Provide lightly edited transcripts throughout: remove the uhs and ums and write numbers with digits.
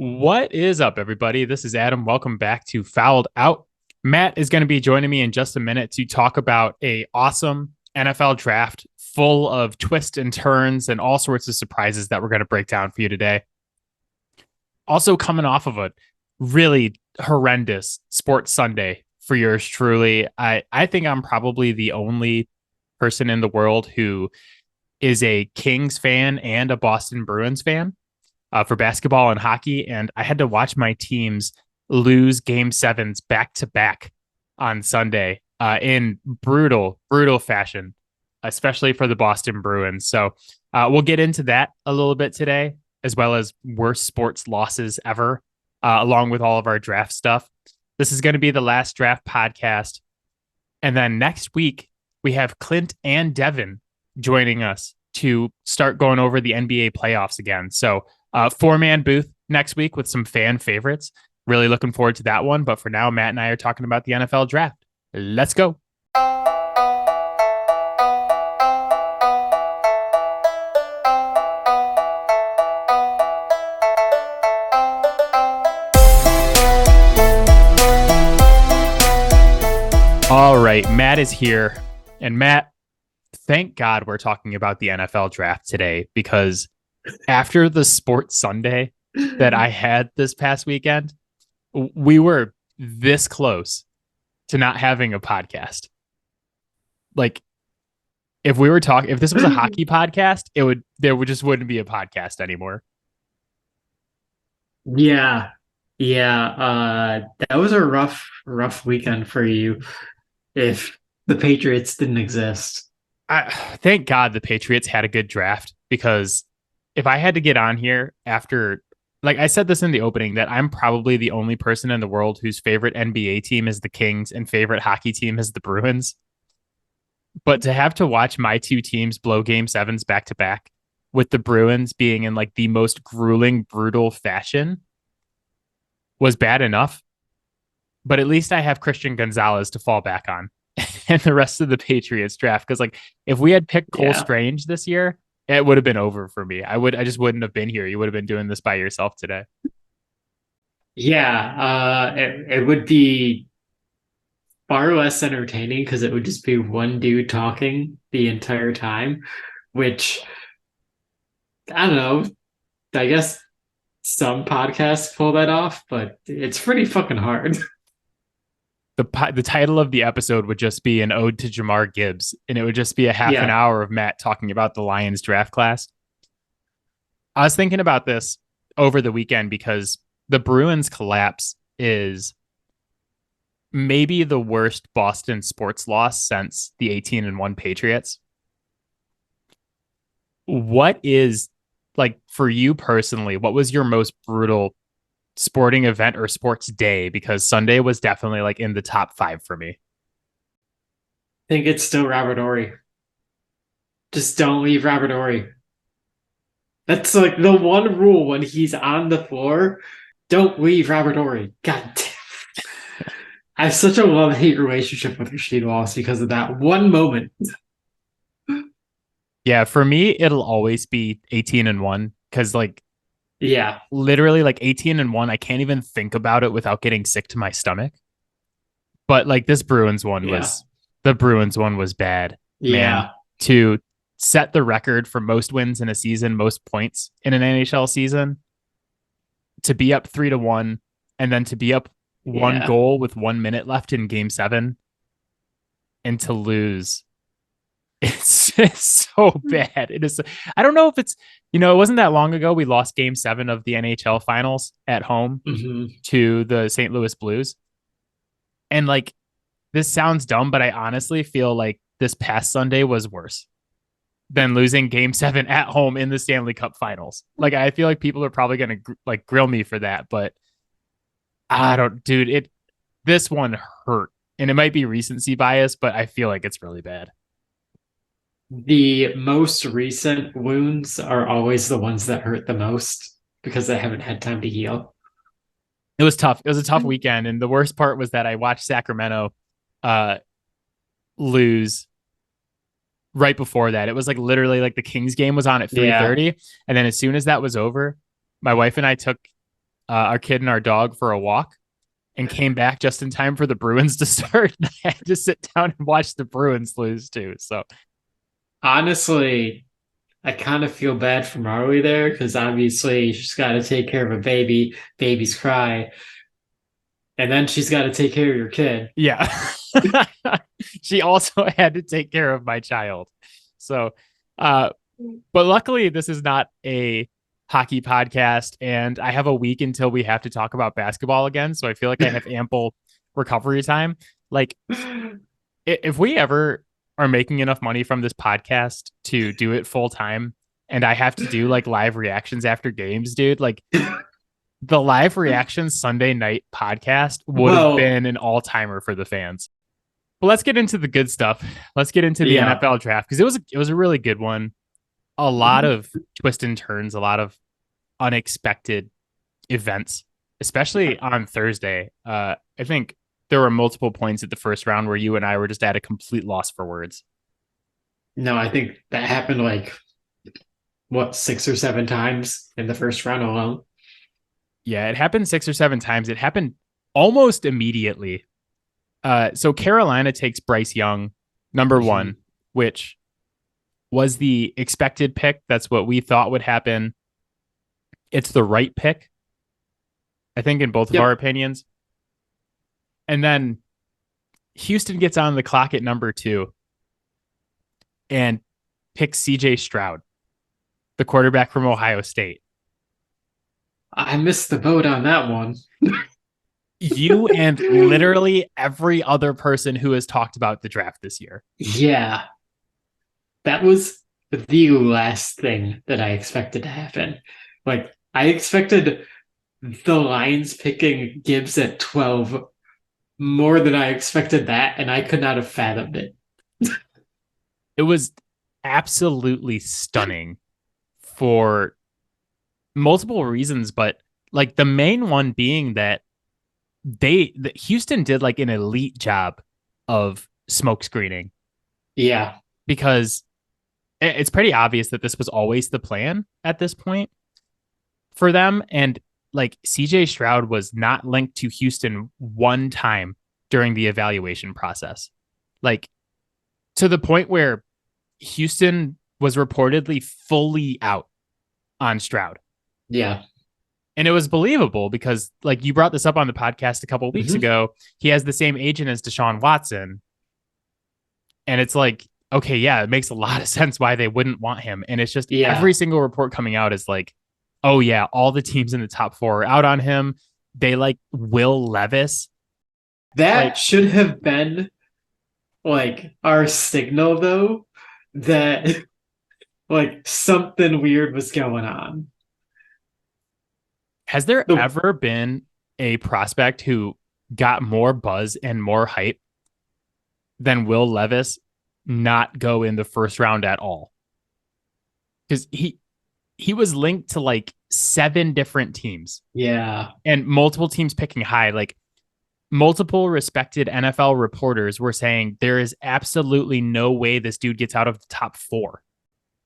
What is up, everybody? This is Adam. Welcome back to Fouled Out. Matt is going to be joining me in just a minute to talk about a awesome NFL draft full of twists and turns and all sorts of surprises that we're going to break down for you today. Also coming off of a really horrendous sports Sunday for yours truly. I think I'm probably the only person in the world who is a Kings fan and a Boston Bruins fan for basketball and hockey. And I had to watch my teams lose game sevens back to back on Sunday in brutal fashion, especially for the Boston Bruins. So we'll get into that a little bit today, as well as worst sports losses ever, along with all of our draft stuff. This is going to be the last draft podcast. And then next week, we have Clint and Devin joining us to start going over the NBA playoffs again. So four-man booth next week with some fan favorites. Really looking forward to that one. But for now, Matt and I are talking about the NFL draft. Let's go. All right, Matt is here. And Matt, thank God we're talking about the NFL draft today, because after the sports Sunday that I had this past weekend, we were this close to not having a podcast. Like, if we were talking, if this was a hockey podcast, there just wouldn't be a podcast anymore. Yeah. That was a rough weekend for you if the Patriots didn't exist. Thank God the Patriots had a good draft, because if I had to get on here after, like I said this in the opening, that I'm probably the only person in the world whose favorite NBA team is the Kings and favorite hockey team is the Bruins. But to have to watch my two teams blow game sevens back to back, with the Bruins being in like the most grueling, brutal fashion, was bad enough. But at least I have Christian Gonzalez to fall back on and the rest of the Patriots draft. Because like if we had picked Cole Strange this year, it would have been over for me. I just wouldn't have been here. You would have been doing this by yourself today. It would be far less entertaining because it would just be one dude talking the entire time, which I don't know. I guess some podcasts pull that off, but it's pretty fucking hard. The title of the episode would just be an ode to Jamar Gibbs, and it would just be a half an hour of Matt talking about the Lions draft class. I was thinking about this over the weekend because the Bruins collapse is maybe the worst Boston sports loss since the 18-1 Patriots. What is, like, for you personally, what was your most brutal sporting event or sports day? Because Sunday was definitely like in the top 5 for me. I think it's still Robert Horry. Just don't leave Robert Horry. That's like the one rule when he's on the floor. Don't leave Robert Horry. God damn. I have such a love-hate relationship with Rasheed Wallace because of that one moment. Yeah, for me, it'll always be 18-1 because yeah, literally like 18-1, I can't even think about it without getting sick to my stomach. But like this Bruins one was the Bruins one was bad. Man, to set the record for most wins in a season, most points in an NHL season, to be up 3-1, and then to be up one goal with 1 minute left in game 7 and to lose. It's so bad. It is. I don't know if it's, it wasn't that long ago we lost game 7 of the NHL finals at home to the St. Louis Blues. And like, this sounds dumb, but I honestly feel like this past Sunday was worse than losing game 7 at home in the Stanley Cup finals. Like, I feel like people are probably going to like grill me for that, but this one hurt, and it might be recency bias, but I feel like it's really bad. The most recent wounds are always the ones that hurt the most because they haven't had time to heal. It was tough. It was a tough weekend. And the worst part was that I watched Sacramento lose right before that. It was like literally like the Kings game was on at 3:30. And then as soon as that was over, my wife and I took our kid and our dog for a walk and came back just in time for the Bruins to start. I had to sit down and watch the Bruins lose too. So Honestly, I kind of feel bad for Marley there because obviously she's got to take care of a baby. Babies cry. And then she's got to take care of your kid. yeah, she also had to take care of my child. So, but luckily this is not a hockey podcast, and I have a week until we have to talk about basketball again. So I feel like I have ample recovery time. Like, if we ever are making enough money from this podcast to do it full time, and I have to do like live reactions after games, dude, like the live reactions Sunday night podcast would have Well, been an all timer for the fans. But let's get into the good stuff. Let's get into the yeah. NFL draft because it was a really good one. A lot of twists and turns, a lot of unexpected events, especially on Thursday. I think there were multiple points at the first round where you and I were just at a complete loss for words. No, I think that happened like, what, 6 or 7 times in the first round alone? Yeah, it happened 6 or 7 times. It happened almost immediately. So Carolina takes Bryce Young, number one, which was the expected pick. That's what we thought would happen. It's the right pick, I think, in both of our opinions. And then Houston gets on the clock at number 2 and picks CJ Stroud, the quarterback from Ohio State. I missed the boat on that one. You and literally every other person who has talked about the draft this year. Yeah. That was the last thing that I expected to happen. Like, I expected the Lions picking Gibbs at 12 more than I expected that, and I could not have fathomed it. It was absolutely stunning for multiple reasons, but like the main one being that Houston did like an elite job of smoke screening. Yeah. Because it's pretty obvious that this was always the plan at this point for them. And like CJ Stroud was not linked to Houston one time during the evaluation process. Like to the point where Houston was reportedly fully out on Stroud. Yeah. And it was believable because, like, you brought this up on the podcast a couple of weeks ago. He has the same agent as Deshaun Watson. And it's like, okay, yeah, it makes a lot of sense why they wouldn't want him. And it's just every single report coming out is like, oh, yeah, all the teams in the top 4 are out on him. They like Will Levis. That should have been like our signal, though, that like something weird was going on. Has there ever been a prospect who got more buzz and more hype than Will Levis not go in the first round at all? Because he was linked to like 7 different teams. Yeah. And multiple teams picking high. Like multiple respected NFL reporters were saying there is absolutely no way this dude gets out of the top 4.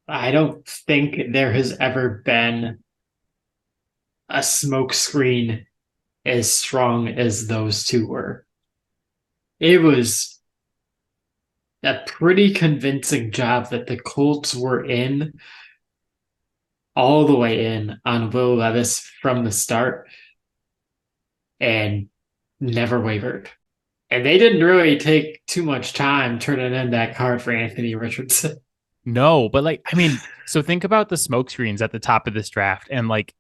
I don't think there has ever been a smoke screen as strong as those two were. It was a pretty convincing job that the Colts were in all the way in on Will Levis from the start and never wavered. And they didn't really take too much time turning in that card for Anthony Richardson. No, but like, I mean, so think about the smoke screens at the top of this draft and like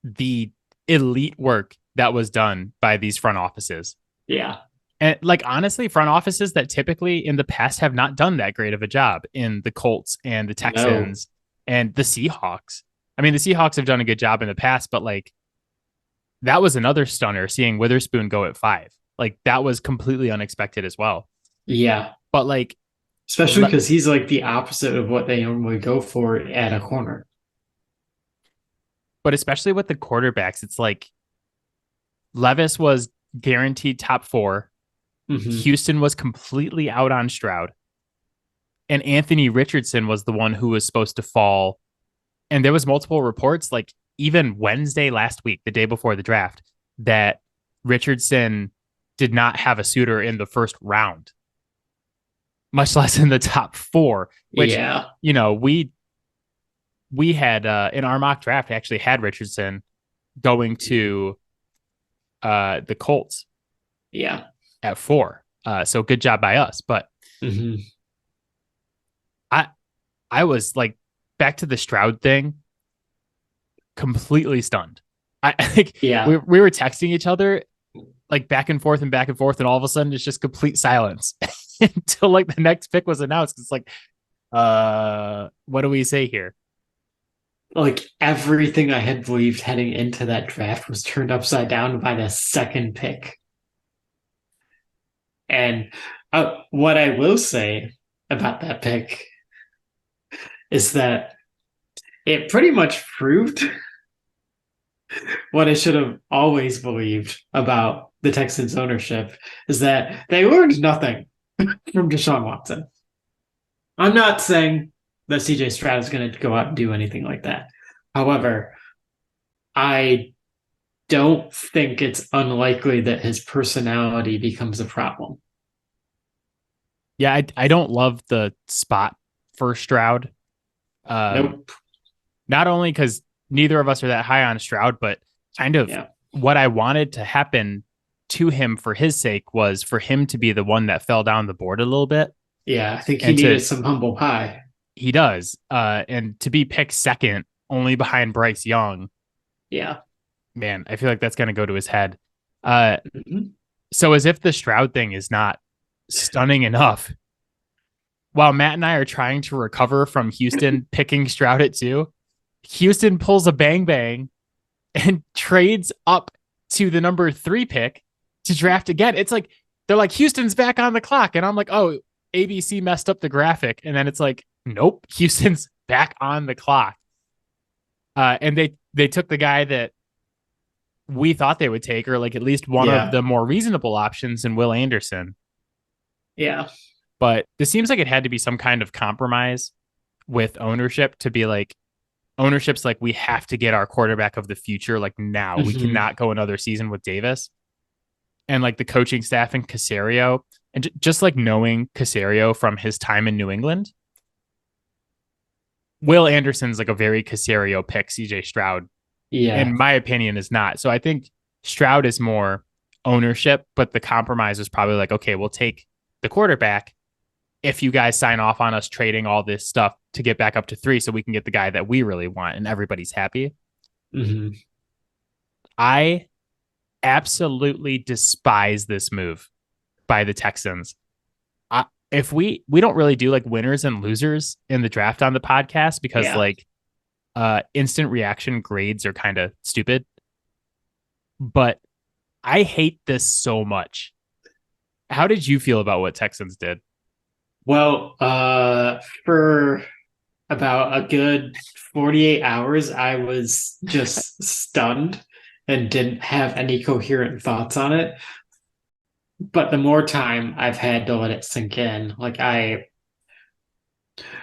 the elite work that was done by these front offices. Yeah. And like, honestly, front offices that typically in the past have not done that great of a job in the Colts and the Texans and the Seahawks. I mean, the Seahawks have done a good job in the past, but like that was another stunner seeing Witherspoon go at 5. Like that was completely unexpected as well. Yeah. But like, especially because he's like the opposite of what they normally go for at a corner. But especially with the quarterbacks, it's like Levis was guaranteed top 4. Houston was completely out on Stroud. And Anthony Richardson was the one who was supposed to fall. And there was multiple reports like even Wednesday last week, the day before the draft, that Richardson did not have a suitor in the first round, much less in the top 4, which, Yeah. we had in our mock draft actually had Richardson going to the Colts Yeah. at 4. So good job by us. But Mm-hmm. I was like, back to the Stroud thing, completely stunned. I think Yeah. we were texting each other like back and forth, and all of a sudden it's just complete silence until like the next pick was announced. It's like, what do we say here? Like everything I had believed heading into that draft was turned upside down by the second pick. And what I will say about that pick is that it pretty much proved what I should have always believed about the Texans ownership, is that they learned nothing from Deshaun Watson. I'm not saying that CJ Stroud is going to go out and do anything like that. However, I don't think it's unlikely that his personality becomes a problem. Yeah, I don't love the spot for Stroud. Nope. Not only because neither of us are that high on Stroud, but kind of Yeah. what I wanted to happen to him for his sake was for him to be the one that fell down the board a little bit. Yeah. I think he And needed some humble pie. he does. And to be picked second, only behind Bryce Young, Yeah. man, I feel like that's going to go to his head. Mm-hmm. So as if the Stroud thing is not stunning enough, while Matt and I are trying to recover from Houston picking Stroud at 2, Houston pulls a bang bang and trades up to the number 3 pick to draft again. It's like, they're like, Houston's back on the clock. And I'm like, oh, ABC messed up the graphic. And then it's like, nope, Houston's back on the clock. And they took the guy that we thought they would take, or like at least one of the more reasonable options, in Will Anderson. Yeah. But this seems like it had to be some kind of compromise with ownership to be like, ownership's like, we have to get our quarterback of the future like now. Mm-hmm. We cannot go another season with Davis. And like the coaching staff and Caserio, and just like knowing Caserio from his time in New England, Will Anderson's like a very Caserio pick. CJ Stroud, in my opinion, is not. So I think Stroud is more ownership, but the compromise is probably like, okay, we'll take the quarterback if you guys sign off on us trading all this stuff to get back up to 3 so we can get the guy that we really want and everybody's happy. Mm-hmm. I absolutely despise this move by the Texans. If we don't really do like winners and losers in the draft on the podcast because like instant reaction grades are kind of stupid, but I hate this so much. How did you feel about what Texans did? Well, for about a good 48 hours, I was just stunned and didn't have any coherent thoughts on it. But the more time I've had to let it sink in, like I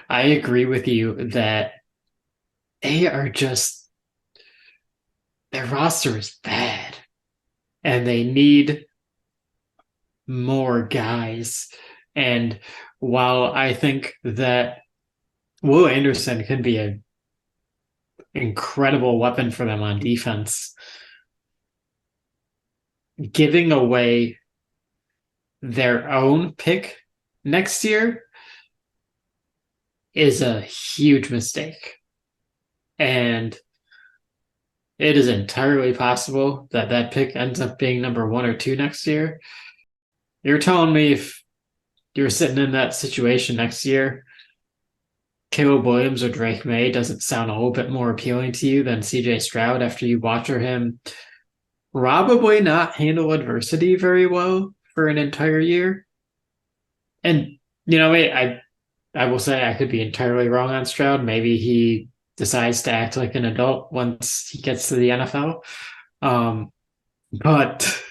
agree with you that they are just, their roster is bad and they need more guys. And while I think that Will Anderson can be an incredible weapon for them on defense, giving away their own pick next year is a huge mistake. And it is entirely possible that that pick ends up being number 1 or 2 next year. You're telling me if you're sitting in that situation next year, Caleb Williams or Drake May doesn't sound a little bit more appealing to you than CJ Stroud after you watch him probably not handle adversity very well for an entire year. And, I will say I could be entirely wrong on Stroud. Maybe he decides to act like an adult once he gets to the NFL. But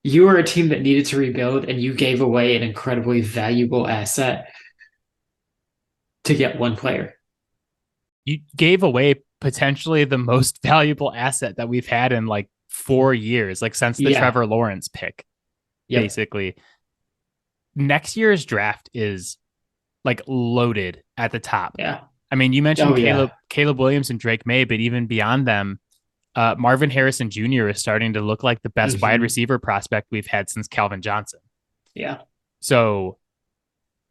you are a team that needed to rebuild, and you gave away an incredibly valuable asset to get one player. You gave away potentially the most valuable asset that we've had in like 4 years, like since the Yeah. Trevor Lawrence pick, Yep. basically. Next year's draft is like loaded at the top. Yeah. I mean, you mentioned Oh Caleb yeah. Caleb Williams and Drake May, but even beyond them, Marvin Harrison Jr. is starting to look like the best wide Hmm. receiver prospect we've had since Calvin Johnson. Yeah. So,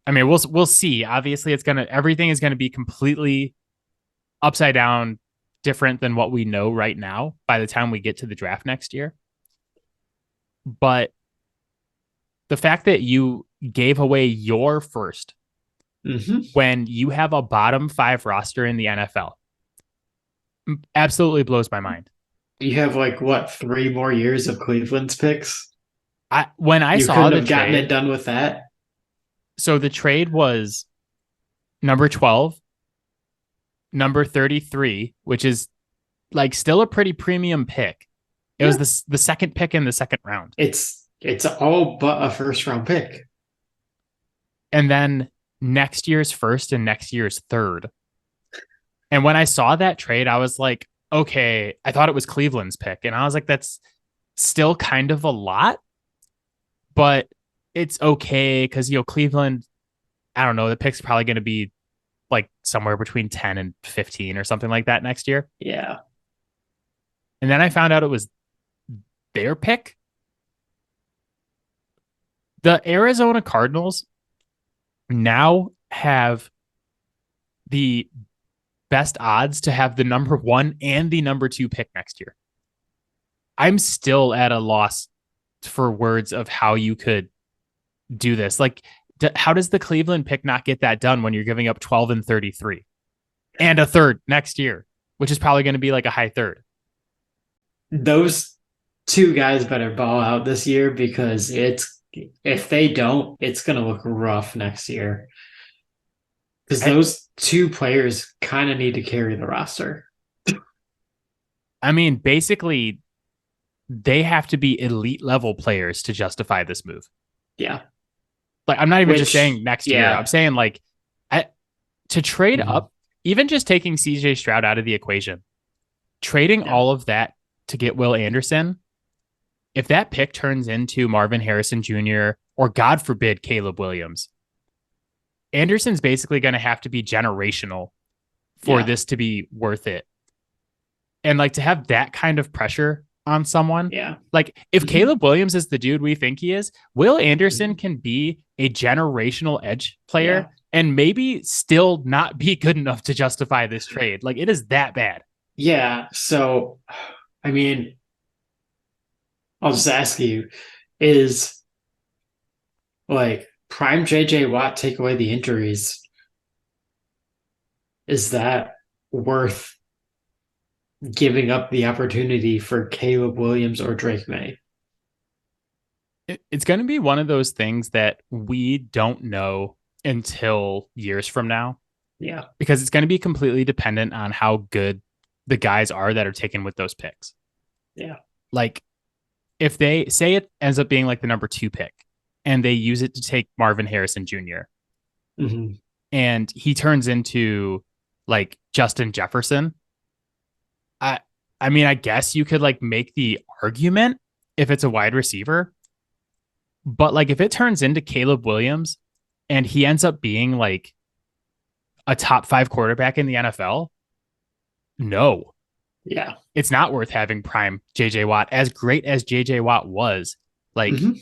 I mean, we'll see. Obviously, everything is gonna be completely upside down, different than what we know right now by the time we get to the draft next year. But the fact that you gave away your first Hmm. when you have a bottom 5 roster in the NFL absolutely blows my mind. You have like what, 3 more years of Cleveland's picks? When I You saw couldn't the have gotten trade, it done with that. so the trade was number 12, number 33, which is like still a pretty premium pick. It was Yeah. the second pick in the second round. It's all but a first round pick. And then next year's first and next year's third. And when I saw that trade, I was like, okay, I thought it was Cleveland's pick. And I was like, that's still kind of a lot, but it's okay because, Cleveland, I don't know, the pick's probably going to be like somewhere between 10 and 15 or something like that next year. Yeah. And then I found out it was their pick. The Arizona Cardinals now have the best odds to have the number 1 and the number 2 pick next year. I'm still at a loss for words of how you could do this. Like, how does the Cleveland pick not get that done when you're giving up 12 and 33 and a third next year, which is probably going to be like a high third? Those two guys better ball out this year because if they don't, it's gonna look rough next year. Because I, those two players kind of need to carry the roster. I mean, basically, they have to be elite level players to justify this move. Yeah. Like, I'm not even just Which, saying next year. I'm yeah. saying like to trade Mhm. up, even just taking CJ Stroud out of the equation, trading Yeah. all of that to get Will Anderson. If that pick turns into Marvin Harrison Jr. or God forbid Caleb Williams, Anderson's basically going to have to be generational for Yeah. this to be worth it. And like to have that kind of pressure on someone, Yeah. like if Hmm. Caleb Williams is the dude we think he is, Will Anderson Hmm. can be a generational edge player Yeah. and maybe still not be good enough to justify this trade. Like it is that bad. Yeah. So, I mean, I'll just ask you, is like prime JJ Watt take away the injuries? Is that worth giving up the opportunity for Caleb Williams or Drake May? It's going to be one of those things that we don't know until years from now Yeah. because it's going to be completely dependent on how good the guys are that are taken with those picks. Yeah. Like if they say it ends up being like the number 2 pick and they use it to take Marvin Harrison Jr. Hmm. and he turns into like Justin Jefferson, I I mean I guess you could like make the argument if it's a wide receiver, but like if it turns into Caleb Williams and he ends up being like a top 5 quarterback in the NFL, no. Yeah. It's not worth having prime JJ Watt. As great as JJ Watt was, like Hmm.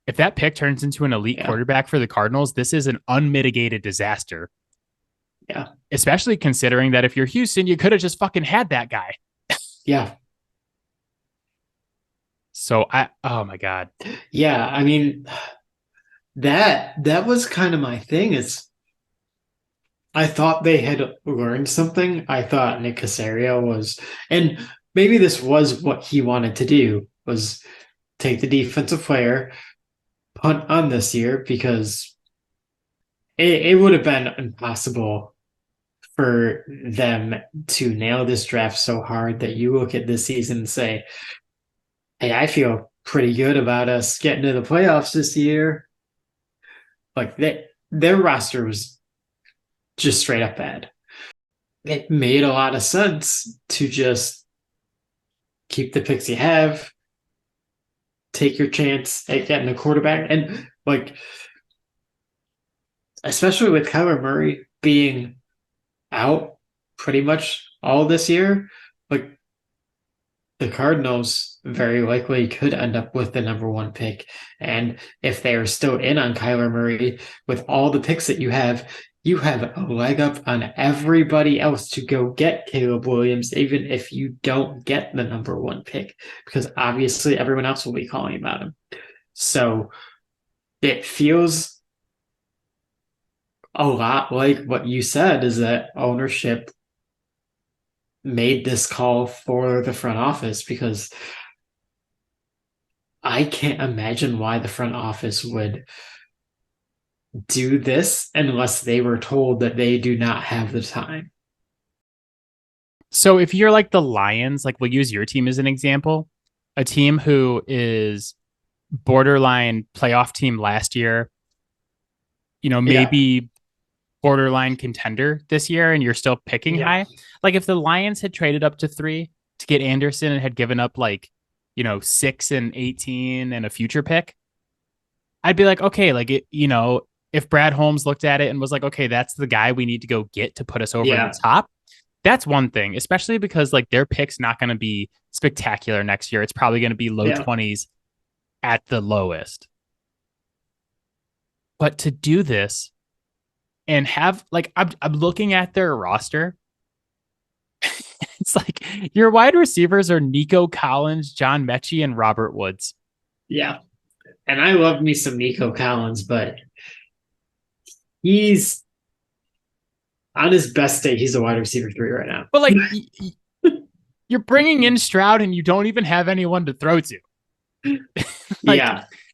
if that pick turns into an elite Yeah. quarterback for the Cardinals, this is an unmitigated disaster. Yeah. Especially considering that if you're Houston, you could have just fucking had that guy. Yeah. So oh my God. Yeah. I mean, that was kind of my thing. Is I thought they had learned something. I thought Nick Casario was, and maybe this was what he wanted to do, was take the defensive player, punt on this year because it would have been impossible for them to nail this draft so hard that you look at this season and say, hey, I feel pretty good about us getting to the playoffs this year. Like their roster was just straight up bad. it made a lot of sense to just keep the picks you have, take your chance at getting a quarterback. And like, especially with Kyler Murray being out pretty much all this year, like the Cardinals very likely could end up with the number one pick. And if they are still in on Kyler Murray with all the picks that you have a leg up on everybody else to go get Caleb Williams, even if you don't get the number one pick, because obviously everyone else will be calling about him. So it feels a lot like what you said, is that ownership made this call for the front office, because I can't imagine why the front office would do this unless they were told that they do not have the time. So if you're like the Lions, like we'll use your team as an example, a team who is borderline playoff team last year, maybe borderline contender this year, and you're still picking high. Like if the Lions had traded up to 3 to get Anderson and had given up 6 and 18 and a future pick, I'd be like, okay, like if Brad Holmes looked at it and was like, okay, that's the guy we need to go get to put us over the top. That's one thing, especially because like their pick's not going to be spectacular next year. It's probably going to be low 20s at the lowest. But to do this and have like, I'm looking at their roster. It's like your wide receivers are Nico Collins, John Mechie, and Robert Woods. Yeah. And I love me some Nico Collins, but he's on his best day. He's a wide receiver 3 right now. But like, you're bringing in Stroud and you don't even have anyone to throw to.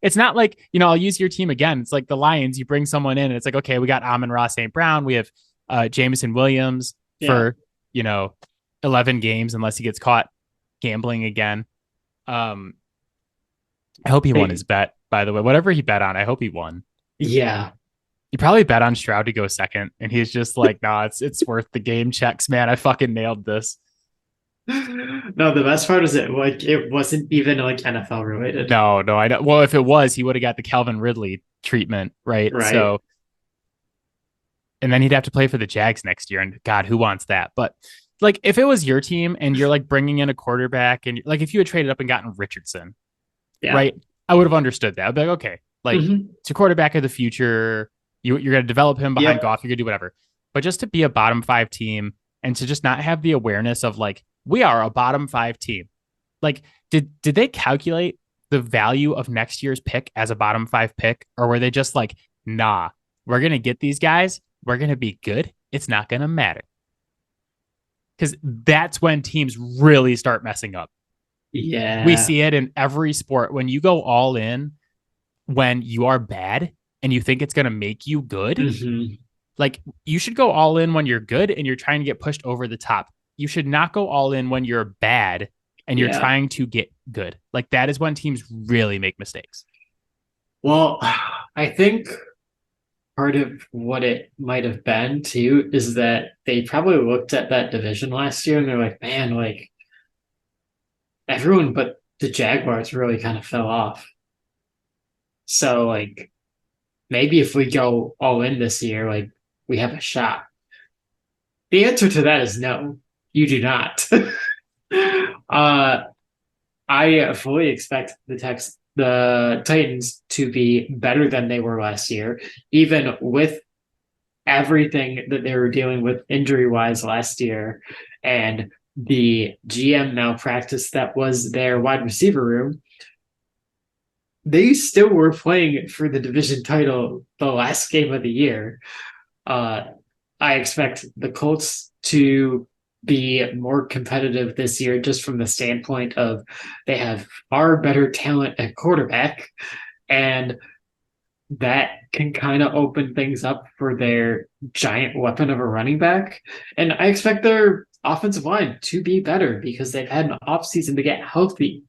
It's not like, I'll use your team again. It's like the Lions, you bring someone in and it's like, okay, we got Amon-Ra St. Brown. We have Jameson Williams for, 11 games, unless he gets caught gambling again. I hope he won his bet, by the way. Whatever he bet on, I hope he won. Yeah. He probably bet on Stroud to go second, and he's just like, nah, it's worth the game checks, man. I fucking nailed this. No, the best part is it wasn't even like NFL related. No, I don't. Well, if it was, he would have got the Calvin Ridley treatment, right? So, and then he'd have to play for the Jags next year, and God, who wants that? But like, if it was your team and you're like bringing in a quarterback, and like if you had traded up and gotten Richardson, right? I would have understood that. I'd be like, okay, like it's a quarterback of the future. You're going to develop him behind Goff. You're going to do whatever. But just to be a bottom 5 team and to just not have the awareness of like, we are a bottom 5 team. Like, did they calculate the value of next year's pick as a bottom 5 pick? Or were they just like, nah, we're going to get these guys. We're going to be good. It's not going to matter. Because that's when teams really start messing up. Yeah. We see it in every sport. When you go all in, when you are bad and you think it's going to make you good, like you should go all in when you're good and you're trying to get pushed over the top. You should not go all in when you're bad and you're trying to get good. Like that is when teams really make mistakes. Well, I think part of what it might have been too is that they probably looked at that division last year and they're like, man, like everyone but the Jaguars really kind of fell off. So like maybe if we go all in this year, like we have a shot. The answer to that is no, you do not. I fully expect the Titans to be better than they were last year, even with everything that they were dealing with injury-wise last year and the GM malpractice that was their wide receiver room. They still were playing for the division title the last game of the year. I expect the Colts to be more competitive this year just from the standpoint of they have far better talent at quarterback, and that can kind of open things up for their giant weapon of a running back. And I expect their offensive line to be better because they've had an offseason to get healthy.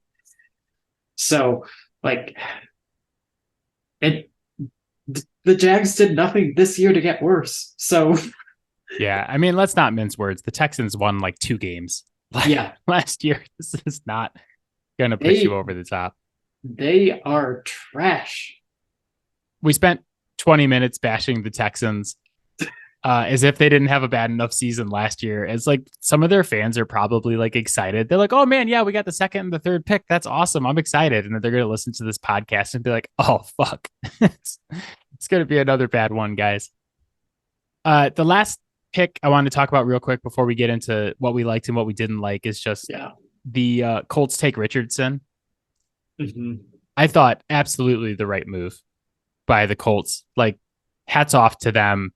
So, like, the Jags did nothing this year to get worse. So Yeah, I mean, let's not mince words. The Texans won like 2 games Yeah, last year. This is not going to push you they over the top. they are trash. We spent 20 minutes bashing the Texans as if they didn't have a bad enough season last year. It's like some of their fans are probably like excited. They're like, "Oh man, yeah, we got the second and the third pick. That's awesome. I'm excited." And then they're going to listen to this podcast and be like, "Oh fuck, it's going to be another bad one, guys." The last pick I wanted to talk about real quick before we get into what we liked and what we didn't like is just Yeah. the Colts take Richardson. hmm I thought absolutely the right move by the Colts. Like, hats off to them.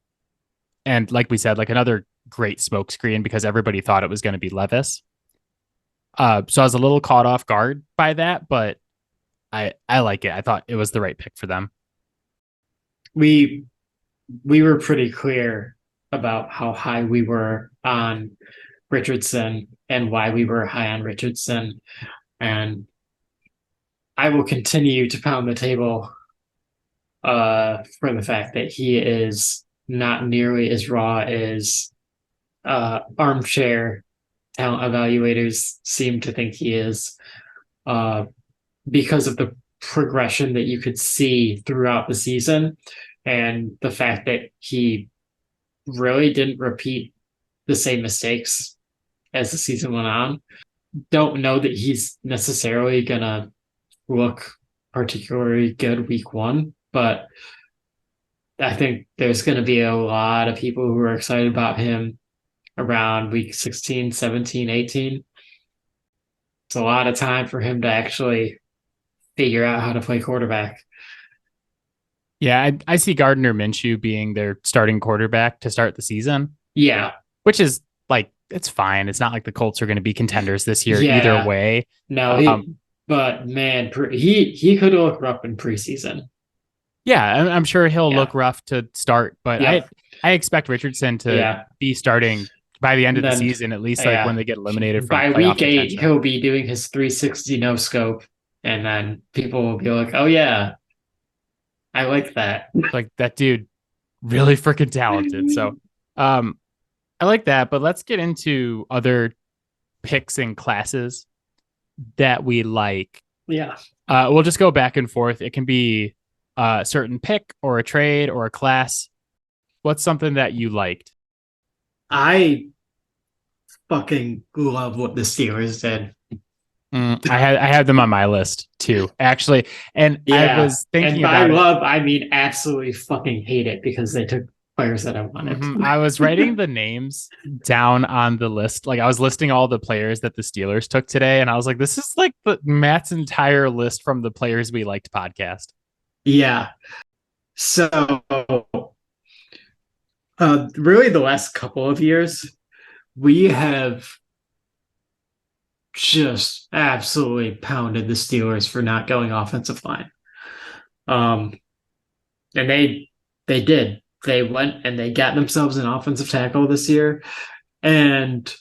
And like we said, like another great smokescreen because everybody thought it was going to be Levis. So I was a little caught off guard by that, but I like it. I thought it was the right pick for them. We we were pretty clear about how high we were on Richardson and why we were high on Richardson. And I will continue to pound the table for the fact that he is not nearly as raw as armchair talent evaluators seem to think he is, uh, because of the progression that you could see throughout the season and the fact that he really didn't repeat the same mistakes as the season went on. Don't know that he's necessarily going to look particularly good week 1, but I think there's going to be a lot of people who are excited about him around week 16, 17, 18. It's a lot of time for him to actually figure out how to play quarterback. Yeah, I see Gardner Minshew being their starting quarterback to start the season, Yeah. which is like, it's fine. It's not like the Colts are going to be contenders this year either Yeah. way. No, but man, he could look rough in preseason. Yeah, I'm sure he'll Yeah. look rough to start, but Yeah. I expect Richardson to Yeah. be starting by the end of the Then, season, at least like when yeah. they get eliminated from By playoff week 8, contention. he'll be doing his 360 no scope, and then people will be like, "Oh yeah, I like that." Like that dude, really freaking talented. So, um, I like that. But let's get into other picks and classes that we like. Yeah. We'll just go back and forth. It can be a certain pick or a trade or a class. What's something that you liked? I fucking love what the Steelers did. I had them on my list too, actually, and I Yeah. was And thinking by about it. love, I mean absolutely fucking hate it because they took players that I wanted. I was writing the names down on the list. Like I was listing all the players that the Steelers took today, and I was like, "This is like Matt's entire list from the players we liked podcast." Yeah. So, really, the last couple of years, we have just absolutely pounded the Steelers for not going offensive line. Um, and they did. They went and they got themselves an offensive tackle this year, and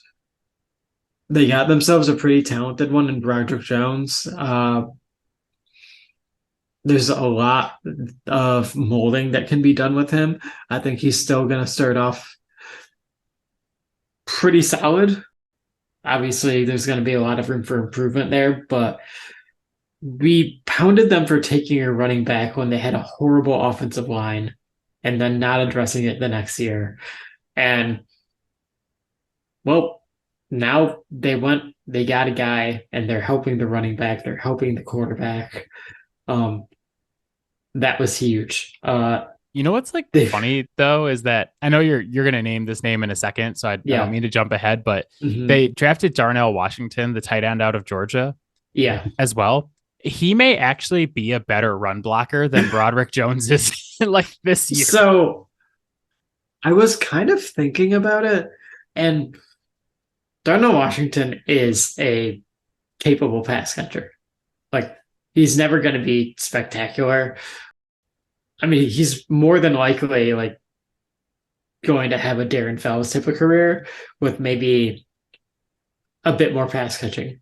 they got themselves a pretty talented one in Broderick Jones. There's a lot of molding that can be done with him. I think he's still going to start off pretty solid. Obviously, there's going to be a lot of room for improvement there, but we pounded them for taking a running back when they had a horrible offensive line and then not addressing it the next year. And well, now they got a guy and they're helping the running back, they're helping the quarterback. That was huge. You know what's like funny though is that I know you're gonna name this name in a second, so I don't mean to jump ahead, but they drafted Darnell Washington, the tight end out of Georgia, as well. He may actually be a better run blocker than Broderick Jones is like this year. So I was kind of thinking about it, and Darnell Washington is a capable pass catcher. Like, he's never going to be spectacular. I mean, he's more than likely like going to have a Darren Fells type of career with maybe a bit more pass catching.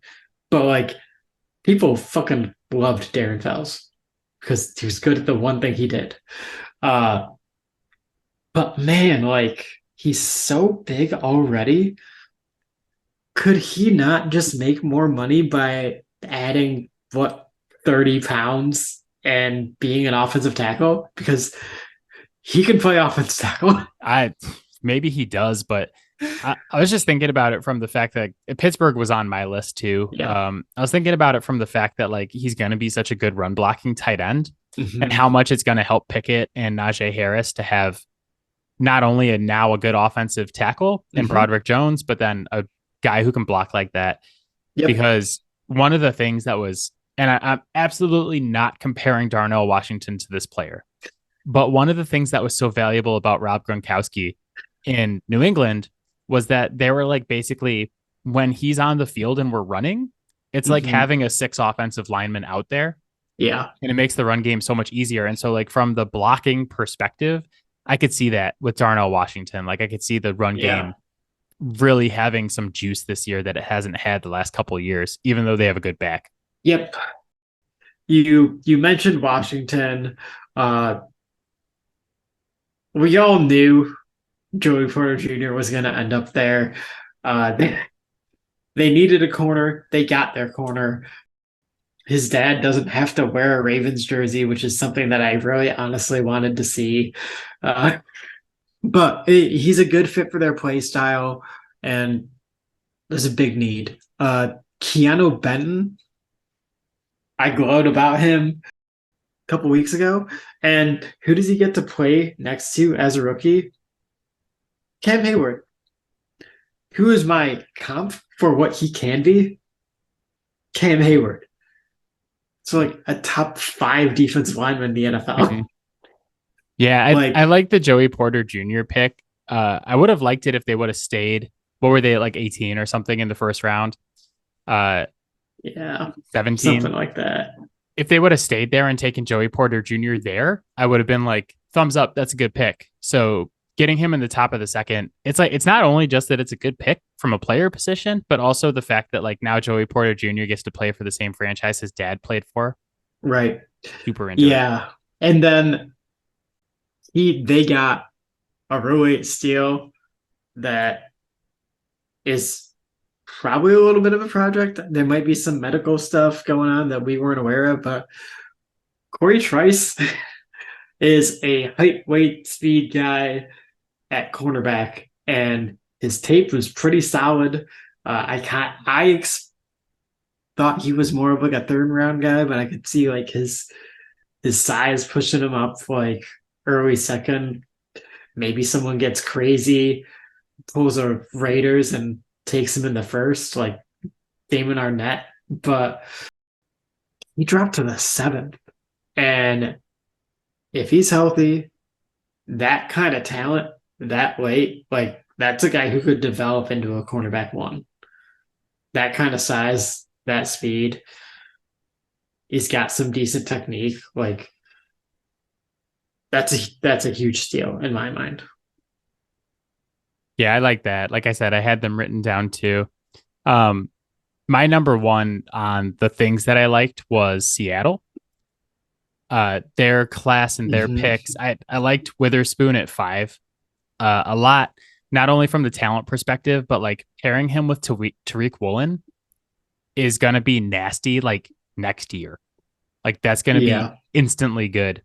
But like, people fucking loved Darren Fells because he was good at the one thing he did. But man, like, he's so big already. Could he not just make more money by adding what 30 pounds and being an offensive tackle? Because he can play offensive tackle. I maybe he does, but I was just thinking about it from the fact that Pittsburgh was on my list too. Yeah. I was thinking about it from the fact that like he's going to be such a good run blocking tight end, and Mm-hmm. how much it's going to help Pickett and Najee Harris to have not only now a good offensive tackle in Mm-hmm. Broderick Jones, but then a guy who can block like that. Yep. Because one of the things that was, and I'm absolutely not comparing Darnell Washington to this player, but one of the things that was so valuable about Rob Gronkowski in New England was that they were like basically when he's on the field and we're running, it's like Mm-hmm. having a six offensive lineman out there, Yeah. and it makes the run game so much easier. And so, like, from the blocking perspective, I could see that with Darnell Washington. Like, I could see the run Yeah. game really having some juice this year that it hasn't had the last couple of years, even though they have a good back. Yep. You mentioned Washington. Uh, we all knew Joey Porter Jr. was going to end up there. They needed a corner. They got their corner. His dad doesn't have to wear a Ravens jersey, which is something that I really honestly wanted to see. Uh, but he's a good fit for their play style, and there's a big need. Keanu Benton, I glowed about him a couple weeks ago. And who does he get to play next to as a rookie? Cam Hayward, who is my comp for what he can be? Cam Hayward. So like a top 5 defensive lineman in the NFL. Mhm. Yeah, I Like, like the Joey Porter Jr. pick. I would have liked it if they would have stayed. What were they, like 18 or something in the first round? Uh, yeah, 17. something like that. If they would have stayed there and taken Joey Porter Jr. there, I would have been like, thumbs up, that's a good pick. So getting him in the top of the second, it's like it's not only just that it's a good pick from a player position, but also the fact that like now Joey Porter Jr. gets to play for the same franchise his dad played for. Right. Super into it. Yeah. And then they got a roommate steal that is probably a little bit of a project. There might be some medical stuff going on that we weren't aware of, but Corey Trice is a height, weight, speed guy at cornerback, and his tape was pretty solid. Thought he was more of like a third round guy, but I could see like his size pushing him up like early second. Maybe someone gets crazy, pulls a Raiders and takes him in the first, like Damon Arnett. But he dropped to the 7th. And if he's healthy, that kind of talent that late, like that's a guy who could develop into a cornerback one. That kind of size, that speed. He's got some decent technique. Like that's a huge steal in my mind. Yeah, I like that. Like I said, I had them written down too. Um, my number one on the things that I liked was Seattle. Their class and their Mm-hmm. picks. I liked Witherspoon at 5 a lot, not only from the talent perspective, but like pairing him with Tariq Woolen is going to be nasty like next year. Like that's going to be Yeah. instantly good.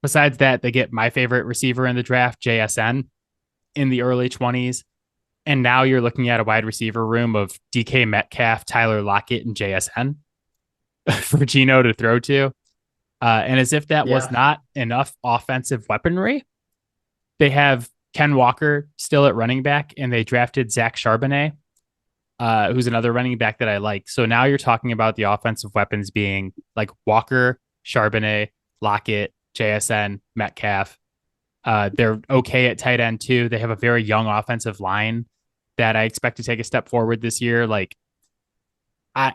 Besides that, they get my favorite receiver in the draft, JSN, in the early 20s. And now you're looking at a wide receiver room of DK Metcalf, Tyler Lockett, and JSN for Gino to throw to. And as if that was Yeah. not enough offensive weaponry, they have Ken Walker still at running back, and they drafted Zach Charbonnet, who's another running back that I like. So now you're talking about the offensive weapons being like Walker, Charbonnet, Lockett, JSN, Metcalf. They're okay at tight end too. They have a very young offensive line that I expect to take a step forward this year. Like, I,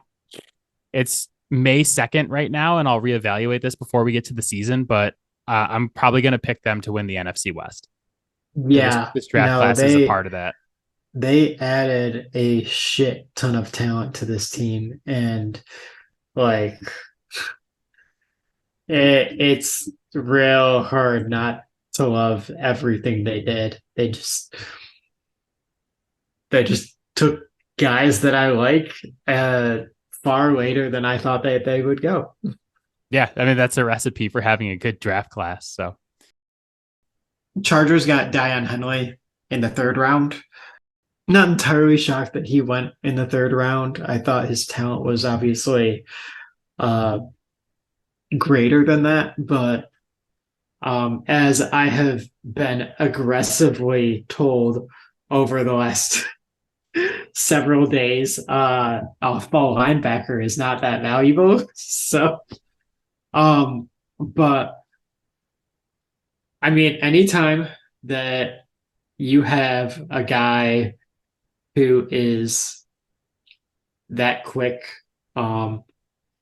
it's May 2nd right now, and I'll reevaluate this before we get to the season. But I'm probably going to pick them to win the NFC West. And this Yeah. this draft No, class is a part of that. they added a shit ton of talent to this team, and like it's real hard not to love everything they did. They just took guys that I like far later than I thought they would go. Yeah, I mean that's a recipe for having a good draft class. So Chargers got Dion Henley in the third round. Not entirely shocked that he went in the third round. I thought his talent was obviously uh, greater than that, but as I have been aggressively told over the last several days, a fall linebacker is not that valuable. So, but I mean, anytime that you have a guy who is that quick, um,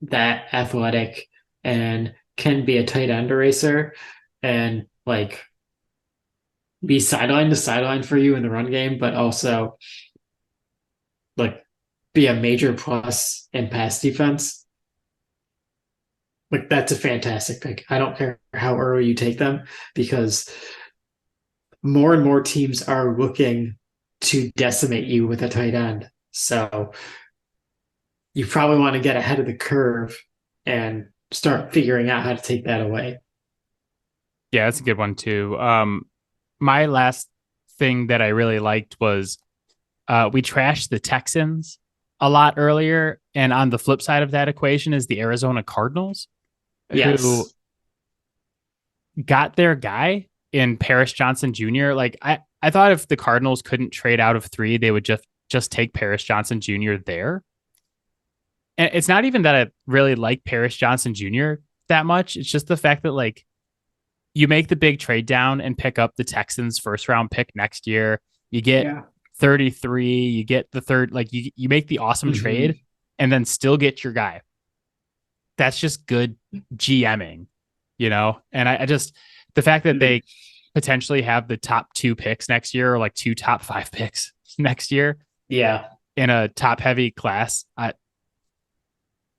that athletic, and can be a tight end eraser and like be sideline to sideline for you in the run game, but also like be a major plus in pass defense. Like that's a fantastic pick. I don't care how early you take them because more and more teams are looking to decimate you with a tight end. So you probably want to get ahead of the curve and start figuring out how to take that away. yeah, that's a good one too. My last thing that I really liked was we trashed the Texans a lot earlier, and on the flip side of that equation is the Arizona Cardinals, who Yes. got their guy in Paris Johnson Jr. Like I thought if the Cardinals couldn't trade out of three, they would just take Paris Johnson Jr. there. And it's not even that I really like Paris Johnson Jr. that much. It's just the fact that like you make the big trade down and pick up the Texans first round pick next year. You get Yeah. 33, you get the third, like you make the awesome Mm-hmm. trade and then still get your guy. That's just good GMing, you know? And I just, the fact that they potentially have the top two picks next year or like two top five picks next year Yeah. in a top heavy class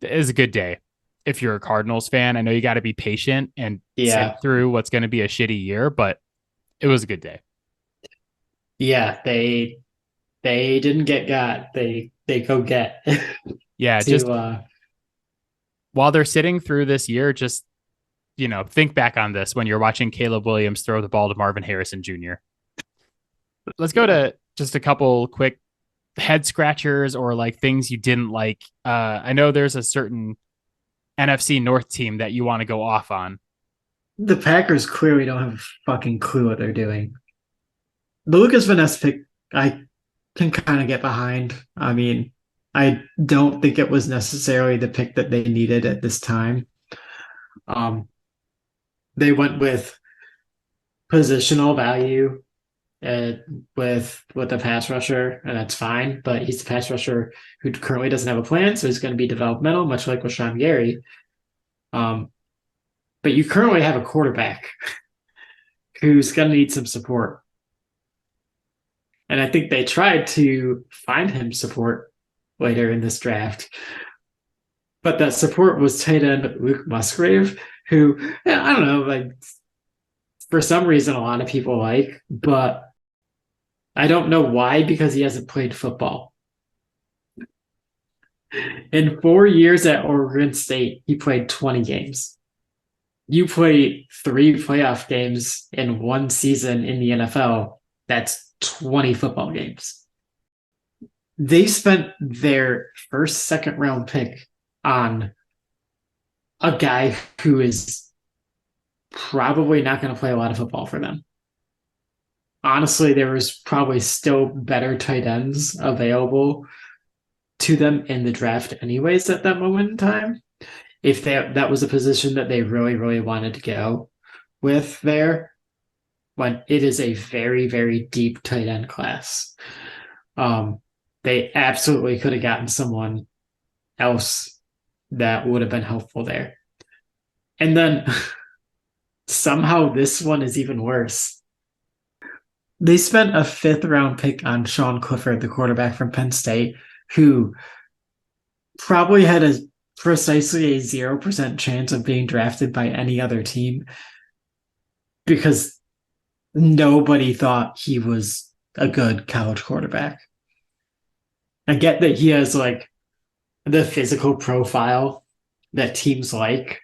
is a good day. If you're a Cardinals fan, I know you got to be patient and sit Yeah. through what's going to be a shitty year, but it was a good day. Yeah. They didn't get got. They go get Yeah, just to while they're sitting through this year, just think back on this when you're watching Caleb Williams throw the ball to Marvin Harrison Jr. Let's go yeah. to just a couple quick head scratchers or like things you didn't like. I know there's a certain NFC North team that you want to go off on. The Packers clearly don't have a fucking clue what they're doing. The Lucas Van Ness pick I can kind of get behind. I mean, I don't think it was necessarily the pick that they needed at this time. Um, they went with positional value uh, with a pass rusher, and that's fine. But he's a pass rusher who currently doesn't have a plan, so he's going to be developmental, much like Rashawn Gary. Um, but you currently have a quarterback who's going to need some support, and I think they tried to find him support later in this draft. But that support was tight end Luke Musgrave, who I don't know, like for some reason a lot of people like, but I don't know why because he hasn't played football. In 4 years at Oregon State, he played 20 games. You play 3 playoff games in one season in the NFL. That's 20 football games. They spent their first, second round pick on a guy who is probably not going to play a lot of football for them. Honestly, there was probably still better tight ends available to them in the draft anyways at that moment in time. If that was a position that they really, really wanted to go with there, when it is a very, very deep tight end class. Um, they absolutely could have gotten someone else that would have been helpful there. And then somehow this one is even worse. They spent a fifth round pick on Sean Clifford, the quarterback from Penn State, who probably had a precisely a 0% chance of being drafted by any other team because nobody thought he was a good college quarterback. I get that he has like the physical profile that teams like,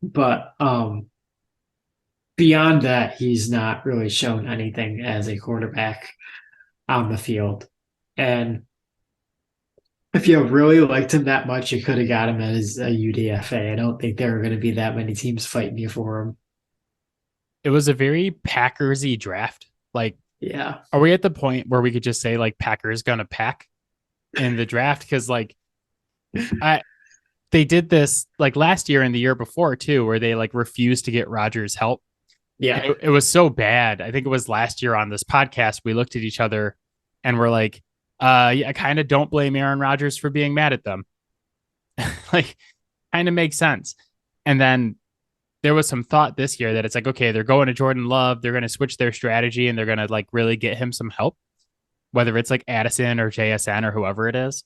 but beyond that, he's not really shown anything as a quarterback on the field. And if you really liked him that much, you could have got him as a UDFA. I don't think there are going to be that many teams fighting you for him. It was a very Packersy draft. Like, Yeah. are we at the point where we could just say like Packers gonna pack in the draft? Because like I they did this like last year and the year before too, where they like refused to get Rodgers help. And Yeah. it was so bad. I think it was last year on this podcast, we looked at each other and we're like, yeah, I kind of don't blame Aaron Rodgers for being mad at them. Like, kind of makes sense. And then there was some thought this year that it's like, okay, they're going to Jordan Love, they're going to switch their strategy and they're going to like really get him some help, whether it's like Addison or JSN or whoever it is.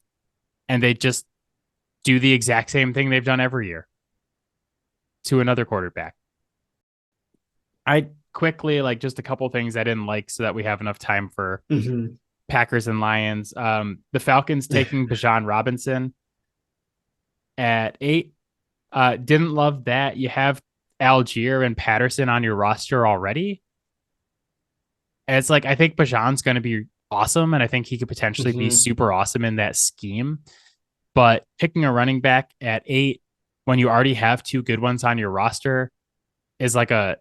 And they just do the exact same thing they've done every year to another quarterback. I quickly like just a couple things I didn't like so that we have enough time for Packers and Lions. The Falcons taking Bijan Robinson at 8. Didn't love that. You have Algier and Patterson on your roster already. And it's like I think Bijan's going to be awesome, and I think he could potentially be super awesome in that scheme. But picking a running back at 8 when you already have 2 good ones on your roster is like a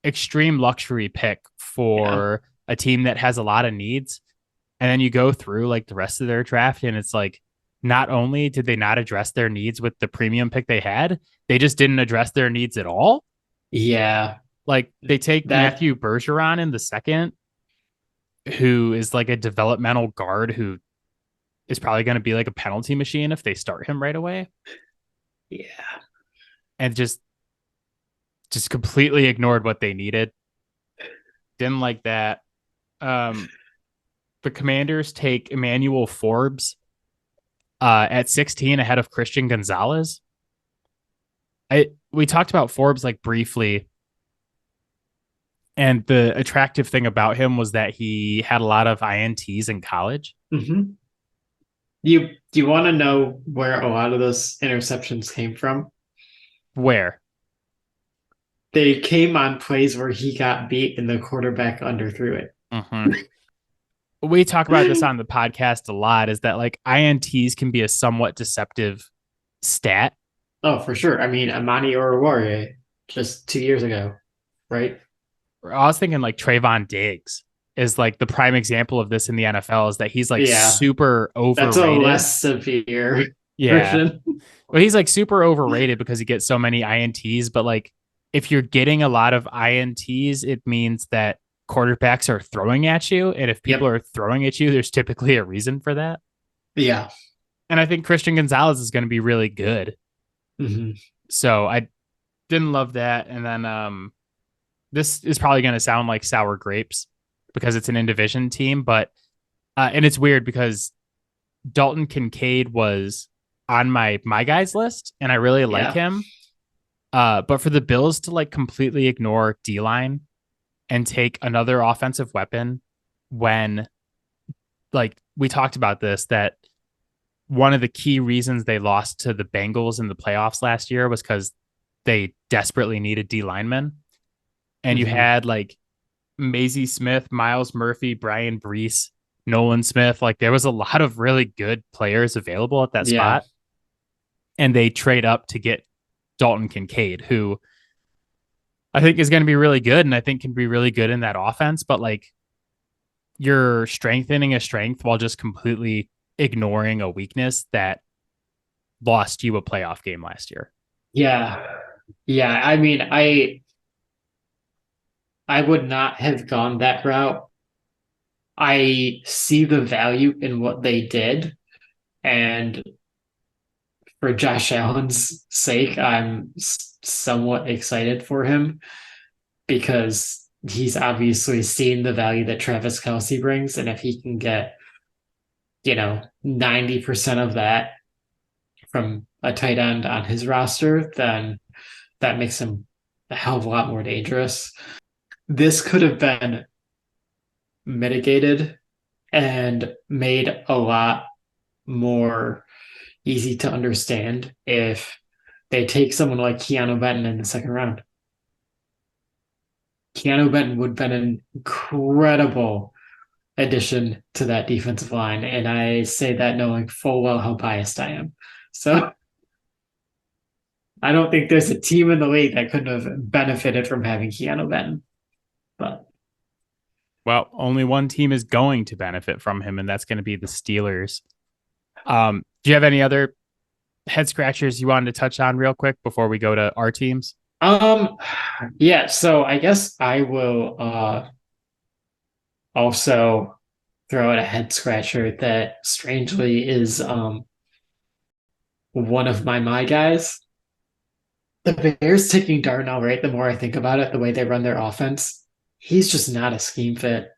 extreme luxury pick for a team that has a lot of needs. And then you go through like the rest of their draft, and it's like not only did they not address their needs with the premium pick they had, they just didn't address their needs at all. Yeah. Like they take That Matthew Bergeron in the second, who is like a developmental guard who is probably going to be like a penalty machine if they start him right away. Yeah. And just completely ignored what they needed. Didn't like that. The Commanders take Emmanuel Forbes at 16 ahead of Christian Gonzalez. We talked about Forbes like briefly, and the attractive thing about him was that he had a lot of INTs in college. Do you want to know where a lot of those interceptions came from? Where? They came on plays where he got beat and the quarterback underthrew it. We talk about this on the podcast a lot, is that like INTs can be a somewhat deceptive stat. Oh, for sure. I mean, Amani Oruwariye just 2 years ago, right? I was thinking like Trayvon Diggs is like the prime example of this in the NFL, is that he's like super overrated. That's a less severe version. Well, he's like super overrated because he gets so many INTs, but like if you're getting a lot of INTs, it means that quarterbacks are throwing at you. And if people are throwing at you, there's typically a reason for that. Yeah. And I think Christian Gonzalez is going to be really good. So I didn't love that. And then this is probably going to sound like sour grapes because it's an in-division team, but and it's weird because Dalton Kincaid was on my guys list and I really like him. But for the Bills to like completely ignore D-line and take another offensive weapon when, like, we talked about this, that one of the key reasons they lost to the Bengals in the playoffs last year was because they desperately needed D linemen. And you had like Maisie Smith, Miles Murphy, Brian Brees, Nolan Smith. Like there was a lot of really good players available at that spot. And they trade up to get Dalton Kincaid, who I think is going to be really good and I think can be really good in that offense. But like you're strengthening a strength while just completely ignoring a weakness that lost you a playoff game last year. Yeah. I mean, I would not have gone that route. I see the value in what they did. And for Josh Allen's sake, I'm somewhat excited for him because he's obviously seen the value that Travis Kelce brings. And if he can get, 90% of that from a tight end on his roster, then that makes him a hell of a lot more dangerous. this could have been mitigated and made a lot more easy to understand if they take someone like Keanu Benton in the second round. Keanu Benton would have been an incredible addition to that defensive line. And I say that knowing full well how biased I am. So I don't think there's a team in the league that couldn't have benefited from having Keanu Benton. But Well, only one team is going to benefit from him, and that's going to be the Steelers. Do you have any other head scratchers you wanted to touch on real quick before we go to our teams? yeah, so I guess I will also throw out a head scratcher that strangely is one of my guys. The Bears taking Darnell Wright, the more I think about it, the way they run their offense, he's just not a scheme fit.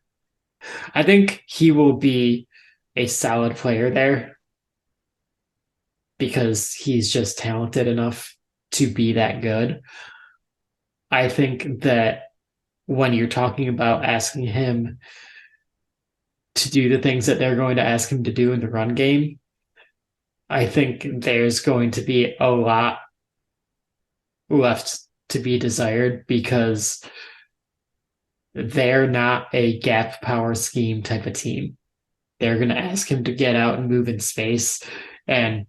I think he will be a solid player there because he's just talented enough to be that good. I think that when you're talking about asking him to do the things that they're going to ask him to do in the run game, I think there's going to be a lot left to be desired because they're not a gap power scheme type of team. They're going to ask him to get out and move in space. And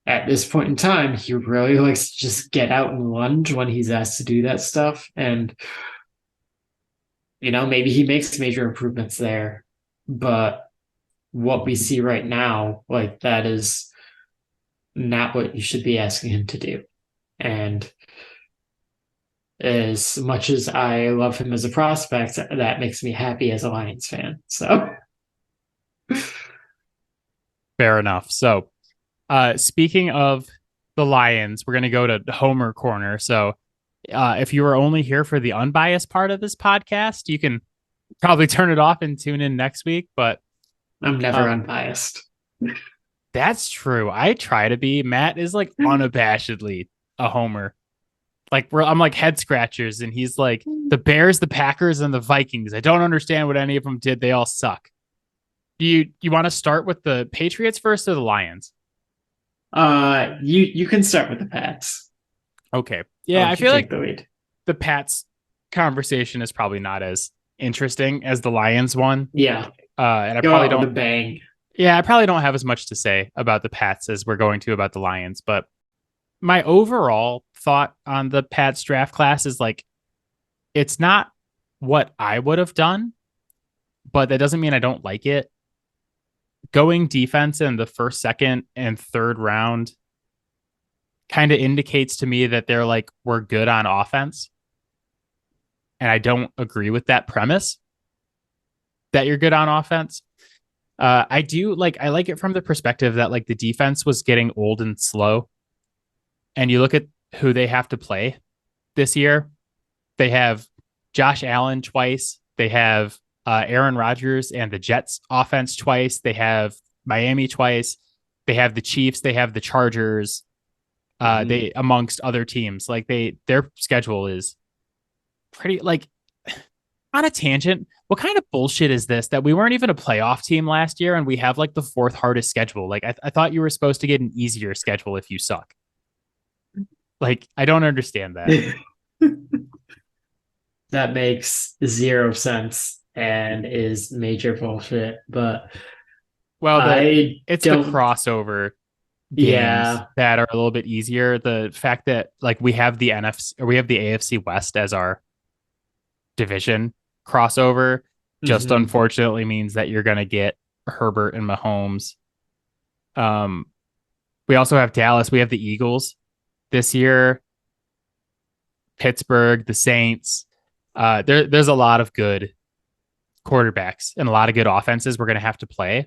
at this point in time, he really likes to just get out and lunge when he's asked to do that stuff. And, maybe he makes major improvements there. But what we see right now, like that is not what you should be asking him to do. And as much as I love him as a prospect, that makes me happy as a Lions fan. So Fair enough. So, speaking of the Lions, we're going to go to Homer Corner. So, if you were only here for the unbiased part of this podcast, you can probably turn it off and tune in next week. But I'm never unbiased. That's true. I try to be. Matt is like unabashedly a Homer. I'm like head scratchers, and he's like the Bears, the Packers, and the Vikings. I don't understand what any of them did. They all suck. Do you want to start with the Patriots first or the Lions? You can start with the Pats. Okay. Yeah, I feel like the lead. The Pats conversation is probably not as interesting as the Lions one. Yeah. And I probably don't. The bang. Yeah, I probably don't have as much to say about the Pats as we're going to about the Lions, but my overall thought on the Pats draft class is like, it's not what I would have done, but that doesn't mean I don't like it. Going defense in the first, second, and third round kind of indicates to me that they're like, we're good on offense. And I don't agree with that premise that you're good on offense. I like it from the perspective that like the defense was getting old and slow. And you look at who they have to play this year. They have Josh Allen twice. They have Aaron Rodgers and the Jets offense twice. They have Miami twice. They have the Chiefs. They have the Chargers. They amongst other teams. Like their schedule is pretty like on a tangent. What kind of bullshit is this that we weren't even a playoff team last year and we have like the fourth hardest schedule? Like I thought you were supposed to get an easier schedule if you suck. Like, I don't understand that. That makes zero sense and is major bullshit. But it's the crossover games that are a little bit easier. The fact that like we have the NFC or we have the AFC West as our division crossover just unfortunately means that you're going to get Herbert and Mahomes. We also have Dallas. We have the Eagles this year, Pittsburgh, the Saints. There's a lot of good quarterbacks and a lot of good offenses we're going to have to play.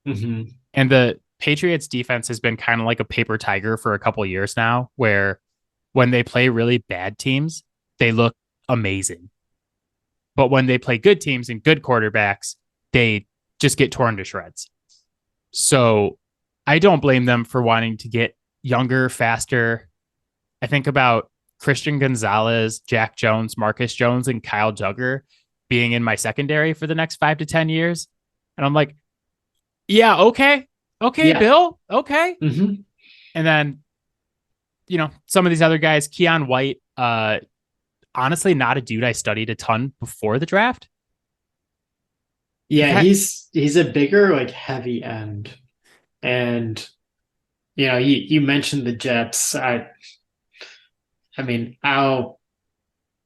And the Patriots defense has been kind of like a paper tiger for a couple of years now, where when they play really bad teams, they look amazing. But when they play good teams and good quarterbacks, they just get torn to shreds. So I don't blame them for wanting to get younger, faster. I think about Christian Gonzalez, Jack Jones, Marcus Jones, and Kyle Duggar being in my secondary for the next 5 to 10 years. And I'm like, yeah, okay. Okay, Yeah. Bill. Okay. Mm-hmm. And then, some of these other guys, Keon White, honestly, not a dude I studied a ton before the draft. Yeah, he's a bigger, like, heavy end. And you mentioned the Jets. I mean, I'll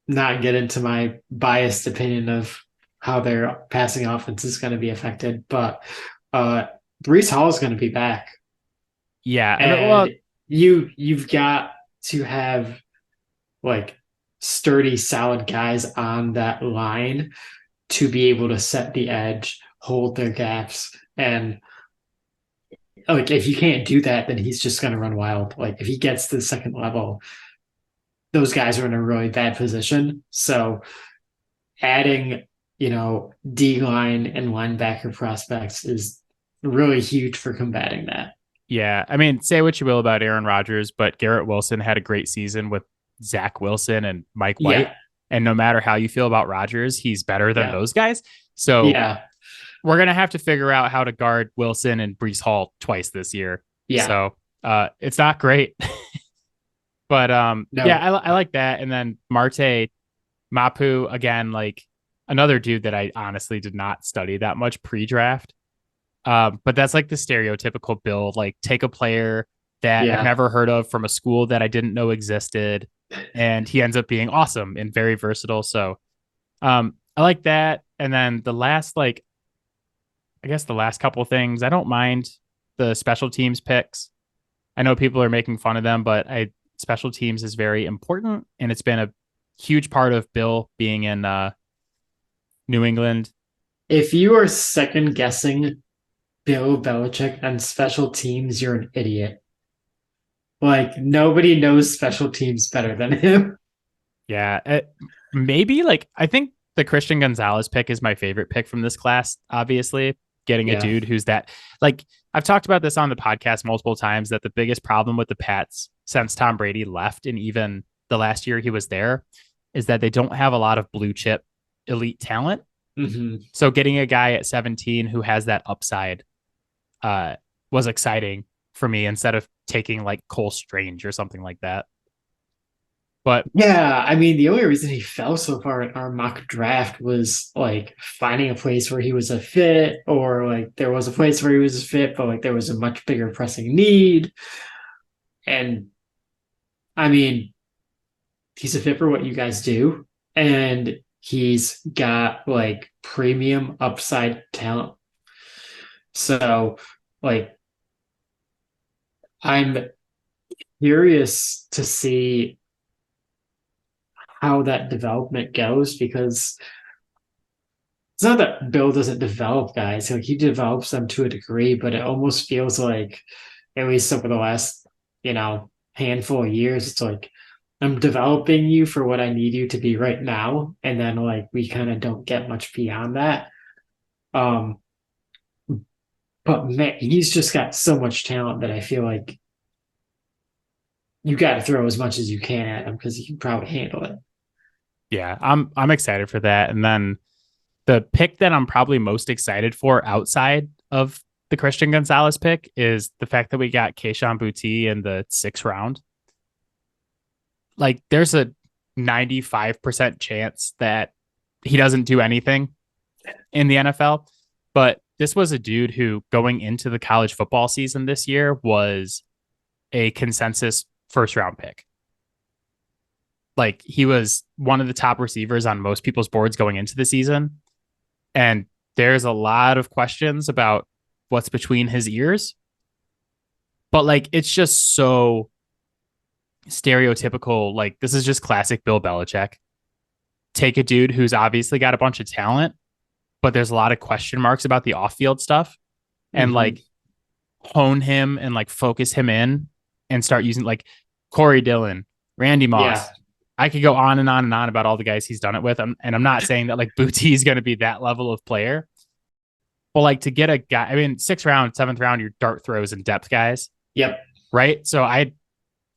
not get into my biased opinion of how their passing offense is going to be affected, but uh Breece Hall is going to be back. Yeah. I mean, And well, you've got to have like sturdy, solid guys on that line to be able to set the edge, hold their gaps, and like if you can't do that, then he's just going to run wild. Like if he gets to the second level, those guys are in a really bad position. So adding, D line and linebacker prospects is really huge for combating that. yeah. I mean, say what you will about Aaron Rodgers, but Garrett Wilson had a great season with Zach Wilson and Mike White. Yeah, And no matter how you feel about Rodgers, he's better than yeah, those guys. So yeah, we're going to have to figure out how to guard Wilson and Breece Hall twice this year. yeah. So it's not great. But yeah, No, I like that. And then Marte Mapu, again, like another dude that I honestly did not study that much pre-draft. But that's like the stereotypical build, like take a player that I've yeah. never heard of from a school that I didn't know existed, and he ends up being awesome and very versatile. So I like that. And then I guess the last couple of things, I don't mind the special teams picks. I know people are making fun of them, but special teams is very important, and it's been a huge part of Bill being in New England. If you are second guessing Bill Belichick on special teams, you're an idiot. Like nobody knows special teams better than him. Yeah, maybe like I think the Christian Gonzalez pick is my favorite pick from this class. Obviously, getting a Yeah. dude who's that like I've talked about this on the podcast multiple times that the biggest problem with the Pats since Tom Brady left and even the last year he was there is that they don't have a lot of blue chip elite talent. Mm-hmm. So getting a guy at 17 who has that upside was exciting for me instead of taking like Cole Strange or something like that. But Yeah, I mean, the only reason he fell so far in our mock draft was like finding a place where he was a fit, or like there was a place where he was a fit, but like there was a much bigger pressing need. And I mean, he's a fit for what you guys do, and he's got like premium upside talent. So, like, I'm curious to see how that development goes because it's not that Bill doesn't develop guys, like he develops them to a degree, but it almost feels like, at least over the last, handful of years, it's like I'm developing you for what I need you to be right now. And then like we kind of don't get much beyond that. Um, but man, he's just got so much talent that I feel like you got to throw as much as you can at him because he can probably handle it. yeah, I'm excited for that. And then the pick that I'm probably most excited for outside of the Christian Gonzalez pick is the fact that we got Kayshon Boutte in the 6th round. Like there's a 95% chance that he doesn't do anything in the NFL. But this was a dude who going into the college football season this year was a consensus 1st round pick. Like he was one of the top receivers on most people's boards going into the season. And there's a lot of questions about what's between his ears. But like it's just so stereotypical. Like this is just classic Bill Belichick. Take a dude who's obviously got a bunch of talent, but there's a lot of question marks about the off-field stuff, and Mm-hmm. like hone him and like focus him in and start using like Corey Dillon, Randy Yeah. Moss. I could go on and on and on about all the guys he's done it with. And I'm not saying that like Boutte is going to be that level of player, but like to get a guy, I mean, 6th round, 7th round, your dart throws and depth guys, Yep. right? So I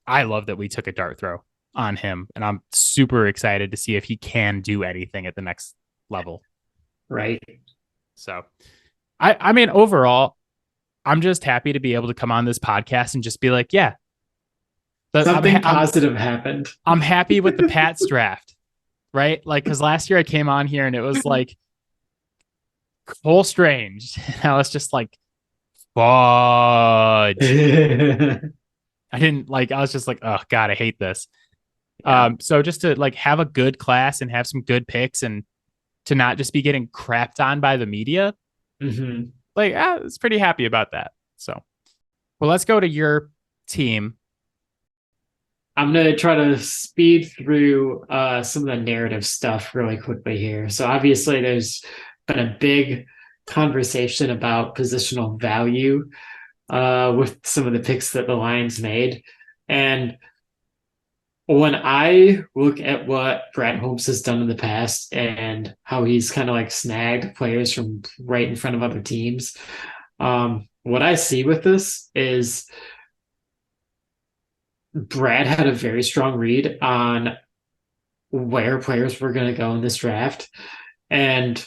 love that we took a dart throw. on him, and I'm super excited to see if he can do anything at the next level. Right. So, I mean, overall, I'm just happy to be able to come on this podcast and just be like, yeah, Something positive happened. I'm happy with the Pats draft, right? Like, because last year I came on here and it was like Cole Strange, and I was just like, fudge. I didn't like. I was just like, oh god, I hate this. Yeah. So just to like have a good class and have some good picks and to not just be getting crapped on by the media, like I was pretty happy about that. So, well, let's go to your team. I'm going to try to speed through some of the narrative stuff really quickly here. So obviously there's been a big conversation about positional value with some of the picks that the Lions made. And when I look at what Brad Holmes has done in the past and how he's kind of like snagged players from right in front of other teams, what I see with this is Brad had a very strong read on where players were going to go in this draft. And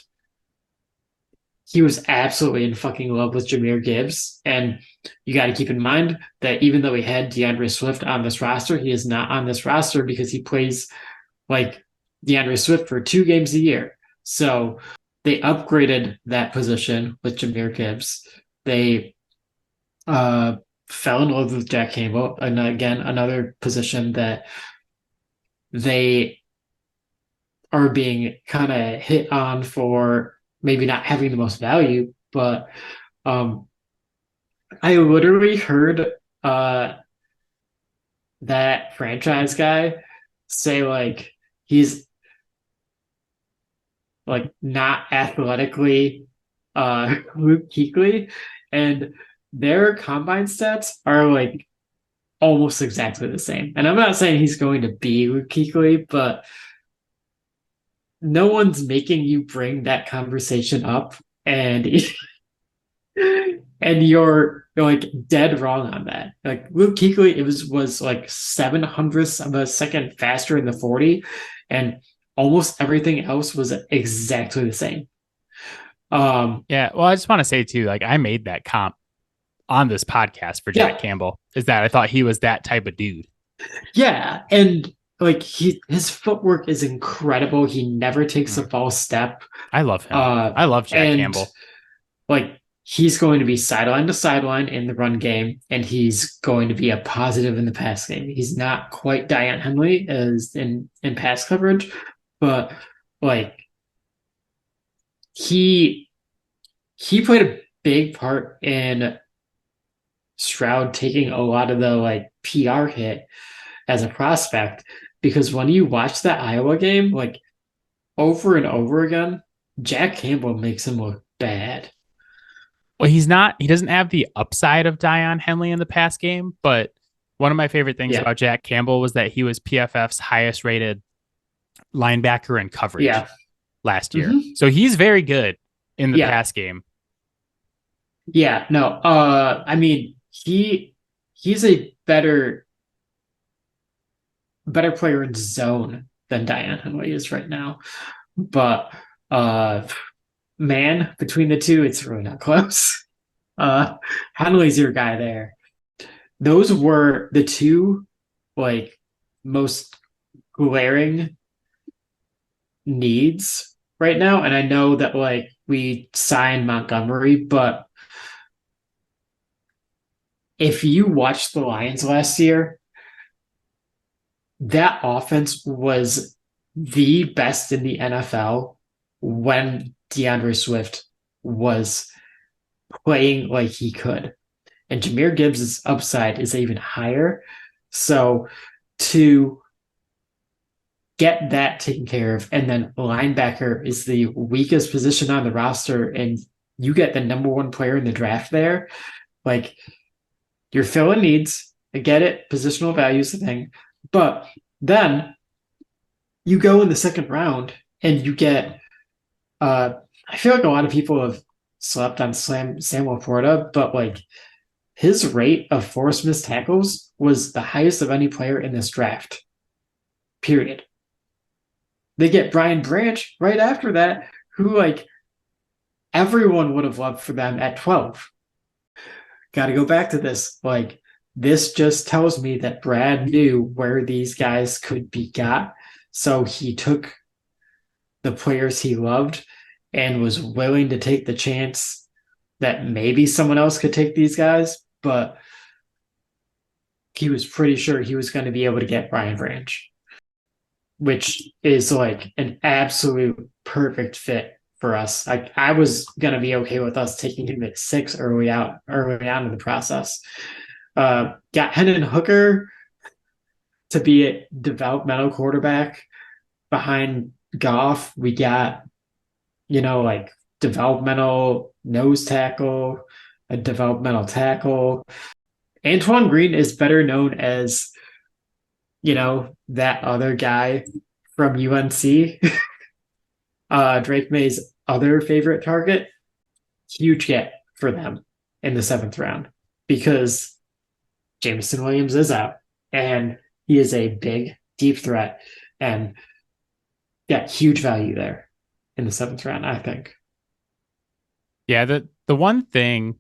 he was absolutely in fucking love with Jahmyr Gibbs. And you got to keep in mind that even though he had DeAndre Swift on this roster, he is not on this roster because he plays like DeAndre Swift for 2 games a year. So they upgraded that position with Jahmyr Gibbs. They fell in love with Jack Campbell. And again, another position that they are being kind of hit on for maybe not having the most value, but I literally heard that franchise guy say like he's like not athletically Luke Kuechly, and their combine stats are like almost exactly the same. And I'm not saying he's going to be Luke Kuechly, but no one's making you bring that conversation up, and and you're like dead wrong on that. Like Luke Kuechly, it was like 700ths of a second faster in the 40, and almost everything else was exactly the same. Yeah, well, I just want to say too, like I made that comp on this podcast for Jack Campbell, is that I thought he was that type of dude. Yeah, and like his footwork is incredible. He never takes a false step. I love him. I love Jack Campbell. Like he's going to be sideline to sideline in the run game, and he's going to be a positive in the pass game. He's not quite Diane Henley as in pass coverage, but like he played a big part in Stroud taking a lot of the like PR hit as a prospect, because when you watch that Iowa game, like over and over again, Jack Campbell makes him look bad. Well, he doesn't have the upside of Dion Henley in the pass game, but one of my favorite things about Jack Campbell was that he was PFF's highest rated linebacker in coverage last year. So he's very good in the pass game. Yeah, no. I mean, he's a better player in zone than Diane Henley is right now. But man, between the two, it's really not close. Henley's your guy there. Those were the two like most glaring needs right now. And I know that like we signed Montgomery, but if you watched the Lions last year, that offense was the best in the NFL when DeAndre Swift was playing like he could. And Jahmyr Gibbs' upside is even higher. So to get that taken care of, and then linebacker is the weakest position on the roster, and you get the number one player in the draft there, like you're filling needs. I get it. Positional value is the thing. But then you go in the second round and you get I feel like a lot of people have slept on Samuel Porta, but like his rate of forced missed tackles was the highest of any player in this draft. period. They get Brian Branch right after that, who like everyone would have loved for them at 12. Got to go back to this. Like, this just tells me that Brad knew where these guys could be got. So he took the players he loved and was willing to take the chance that maybe someone else could take these guys, but he was pretty sure he was going to be able to get Brian Branch, which is like an absolute perfect fit for us. I was going to be okay with us taking him at 6 early on in the process. Got Hendon Hooker to be a developmental quarterback behind Goff. We got, like developmental nose tackle, a developmental tackle. Antoine Green is better known as, that other guy from UNC, Drake May's other favorite target. Huge get for them in the 7th round because Jameson Williams is out and he is a big, deep threat and got huge value there in the 7th round, I think. Yeah, the one thing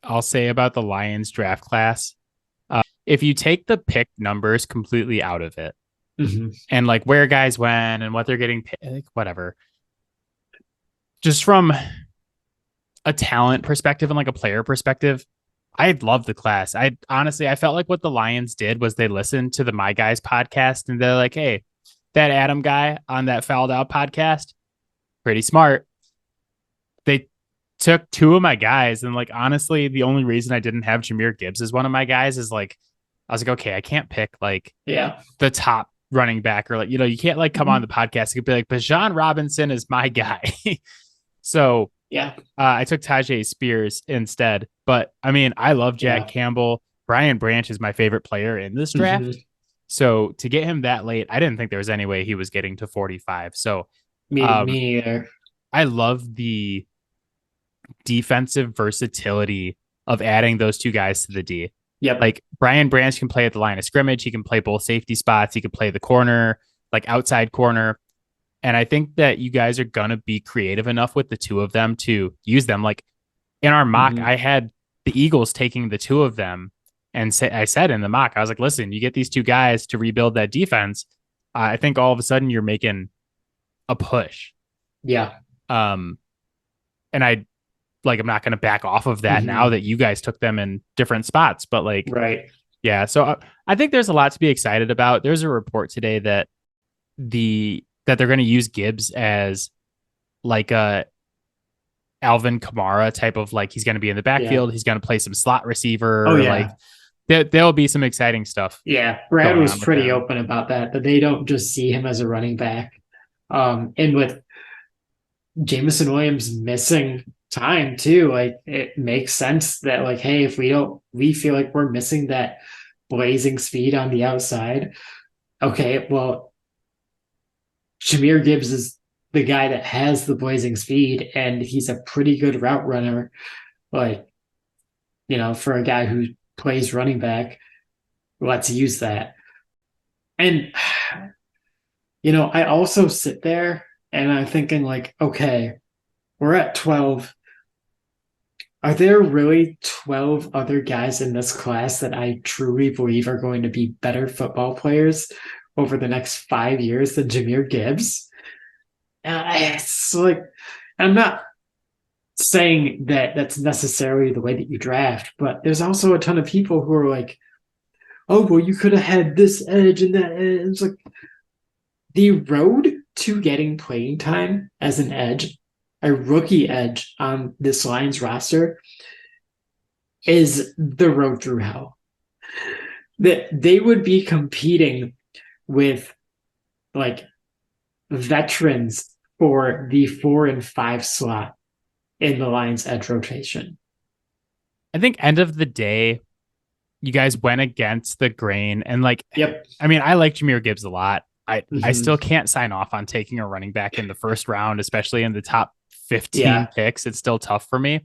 I'll say about the Lions draft class, if you take the pick numbers completely out of it, and like where guys went and what they're getting picked, whatever, just from a talent perspective and like a player perspective, I love the class. I felt like what the Lions did was they listened to the My Guys podcast and they're like, hey, that Adam guy on that Fouled Out podcast, pretty smart. They took 2 of my guys. And like, honestly, the only reason I didn't have Jahmyr Gibbs as one of my guys is like, I was like, okay, I can't pick like the top running back or like, you can't like come on the podcast and be like, Bijan Robinson is my guy. So I took Tajay Spears instead. But I mean, I love Jack Campbell. Brian Branch is my favorite player in this draft. So to get him that late, I didn't think there was any way he was getting to 45. So me either. I love the defensive versatility of adding those 2 guys to the D. Yep. Like Brian Branch can play at the line of scrimmage. He can play both safety spots. He can play the corner, like outside corner. And I think that you guys are going to be creative enough with the 2 of them to use them. Like in our mock, I had the Eagles taking the 2 of them. And I said in the mock, I was like, listen, you get these 2 guys to rebuild that defense. I think all of a sudden you're making a push. Yeah. And I'm not going to back off of that now that you guys took them in different spots, but like, right. Yeah. So I think there's a lot to be excited about. There's a report today that they're going to use Gibbs as like a Alvin Kamara type of like, he's going to be in the backfield. He's going to play some slot receiver. Oh, yeah. Like there'll be some exciting stuff. Yeah. Brad was pretty open about that they don't just see him as a running back. And with Jameson Williams missing time too, like it makes sense that like, hey, if we feel like we're missing that blazing speed on the outside, okay, well, Jahmyr Gibbs is the guy that has the blazing speed and he's a pretty good route runner, like, for a guy who plays running back. Let's use that. And I also sit there and I'm thinking like, okay, we're at 12. Are there really 12 other guys in this class that I truly believe are going to be better football players over the next 5 years than Jahmyr Gibbs? It's like, I'm not saying that that's necessarily the way that you draft, but there's also a ton of people who are like, oh, well, you could have had this edge and that edge. It's like the road to getting playing time as an edge, a rookie edge on this Lions roster, is the road through hell. That they would be competing with like veterans for the 4 and 5 slot in the Lions edge rotation. I think end of the day, you guys went against the grain and like, I mean, I like Jahmyr Gibbs a lot. I still can't sign off on taking a running back in the first round, especially in the top 15 picks. It's still tough for me,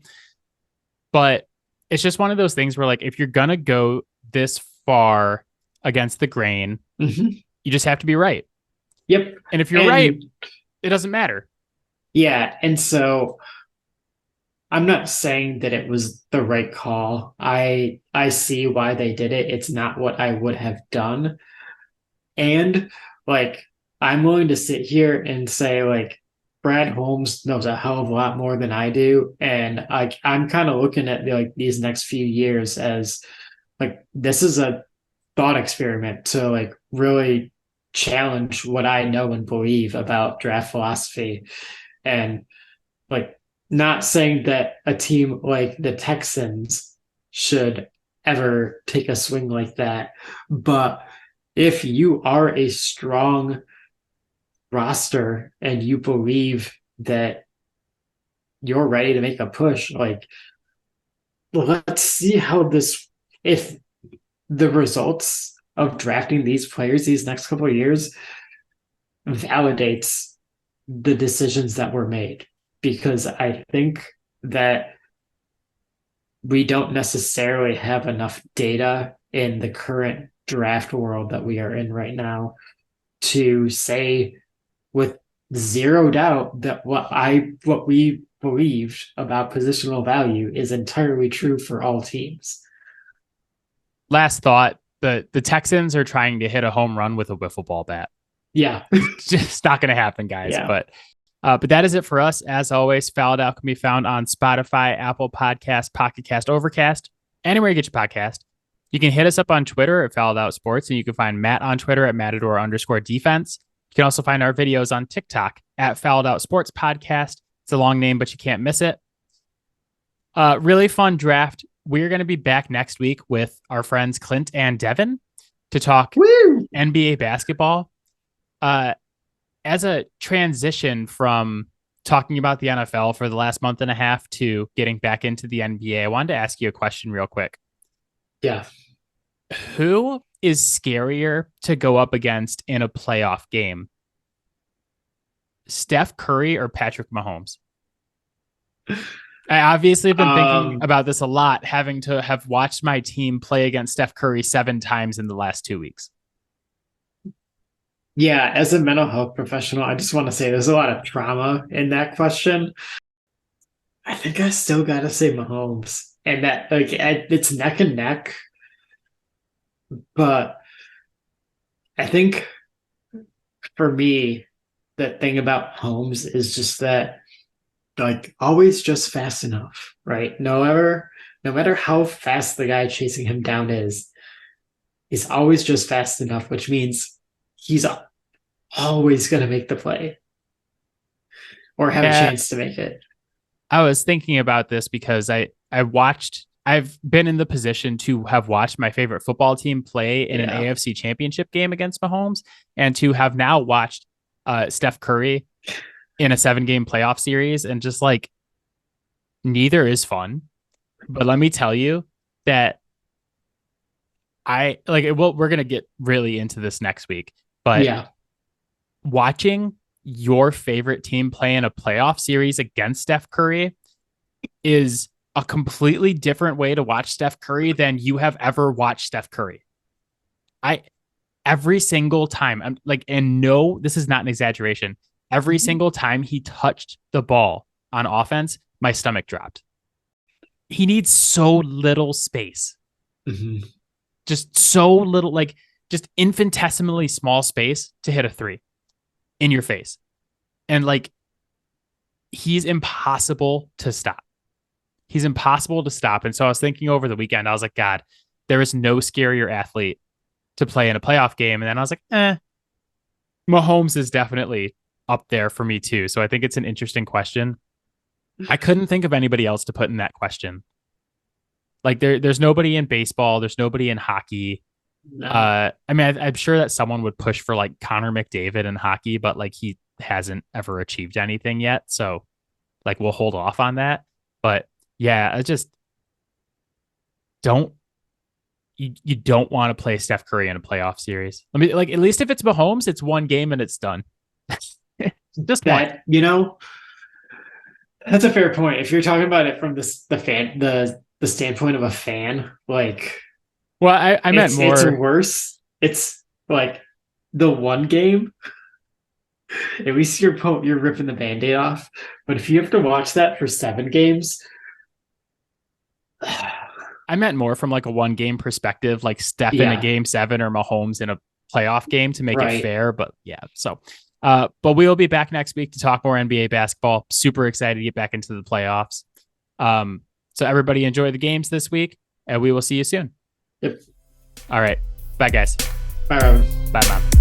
but it's just one of those things where like, if you're going to go this far against the grain, You just have to be right. Yep. And if you're right, it doesn't matter. Yeah. And so I'm not saying that it was the right call. I see why they did it. It's not what I would have done. And like I'm willing to sit here and say like Brad Holmes knows a hell of a lot more than I do. And I'm kind of looking at like these next few years as like this is a thought experiment to like really challenge what I know and believe about draft philosophy. And like not saying that a team like the Texans should ever take a swing like that, but if you are a strong roster and you believe that you're ready to make a push, like let's see how this if the results of drafting these players these next couple of years validates the decisions that were made, because I think that we don't necessarily have enough data in the current draft world that we are in right now to say with zero doubt that what we believed about positional value is entirely true for all teams. Last thought, the Texans are trying to hit a home run with a wiffle ball bat. Yeah. Just not going to happen, guys. Yeah. But that is it for us. As always, Fouled Out can be found on Spotify, Apple Podcasts, Pocket Cast, Overcast, anywhere you get your podcast. You can hit us up on Twitter at Fouled Out Sports, and you can find Matt on Twitter at Matador_defense. You can also find our videos on TikTok at Fouled Out Sports Podcast. It's a long name, but you can't miss it. Really fun draft. We're going to be back next week with our friends Clint and Devin to talk NBA basketball. As a transition from talking about the NFL for the last month and a half to getting back into the NBA, I wanted to ask you a question real quick. Yeah. Who is scarier to go up against in a playoff game? Steph Curry or Patrick Mahomes? I obviously have been thinking about this a lot, having to have watched my team play against Steph Curry 7 times in the last 2 weeks. Yeah, as a mental health professional, I just want to say there's a lot of trauma in that question. I think I still got to say Mahomes. And that, like, it's neck and neck. But I think for me, the thing about Holmes is just that, like, always just fast enough, right? No matter how fast the guy chasing him down is, he's always just fast enough, which means he's always going to make the play or have a chance to make it. I was thinking about this because I've been in the position to have watched my favorite football team play in an AFC championship game against Mahomes, and to have now watched Steph Curry in a 7-game playoff series, and just like neither is fun. But let me tell you that we're going to get really into this next week, but watching your favorite team play in a playoff series against Steph Curry is a completely different way to watch Steph Curry than you have ever watched Steph Curry. Every single time, I'm like, and no, this is not an exaggeration. Every single time he touched the ball on offense, my stomach dropped. He needs so little space. Mm-hmm. Just so little, like just infinitesimally small space to hit a 3 in your face. And like, he's impossible to stop. He's impossible to stop. And so I was thinking over the weekend, I was like, God, there is no scarier athlete to play in a playoff game. And then I was like, Mahomes is definitely up there for me too. So I think it's an interesting question. I couldn't think of anybody else to put in that question. Like there's nobody in baseball. There's nobody in hockey. No. I mean, I'm sure that someone would push for like Connor McDavid in hockey, but like he hasn't ever achieved anything yet. So like we'll hold off on that. But yeah, I just don't. You don't want to play Steph Curry in a playoff series. I mean, like at least if it's Mahomes, it's 1 game and it's done. Just that, that's a fair point. If you're talking about it from the standpoint of a fan, like, well, I meant more. It's worse. It's like the one game, at least you're ripping the Band-Aid off. But if you have to watch that for 7 games, I meant more from like a one game perspective, like Steph in a game 7 or Mahomes in a playoff game to make it fair. But yeah, so but we'll be back next week to talk more NBA basketball. Super excited to get back into the playoffs. So everybody enjoy the games this week, and we will see you soon. Yep. All right. Bye, guys. Bye, Robin. Bye, Mom.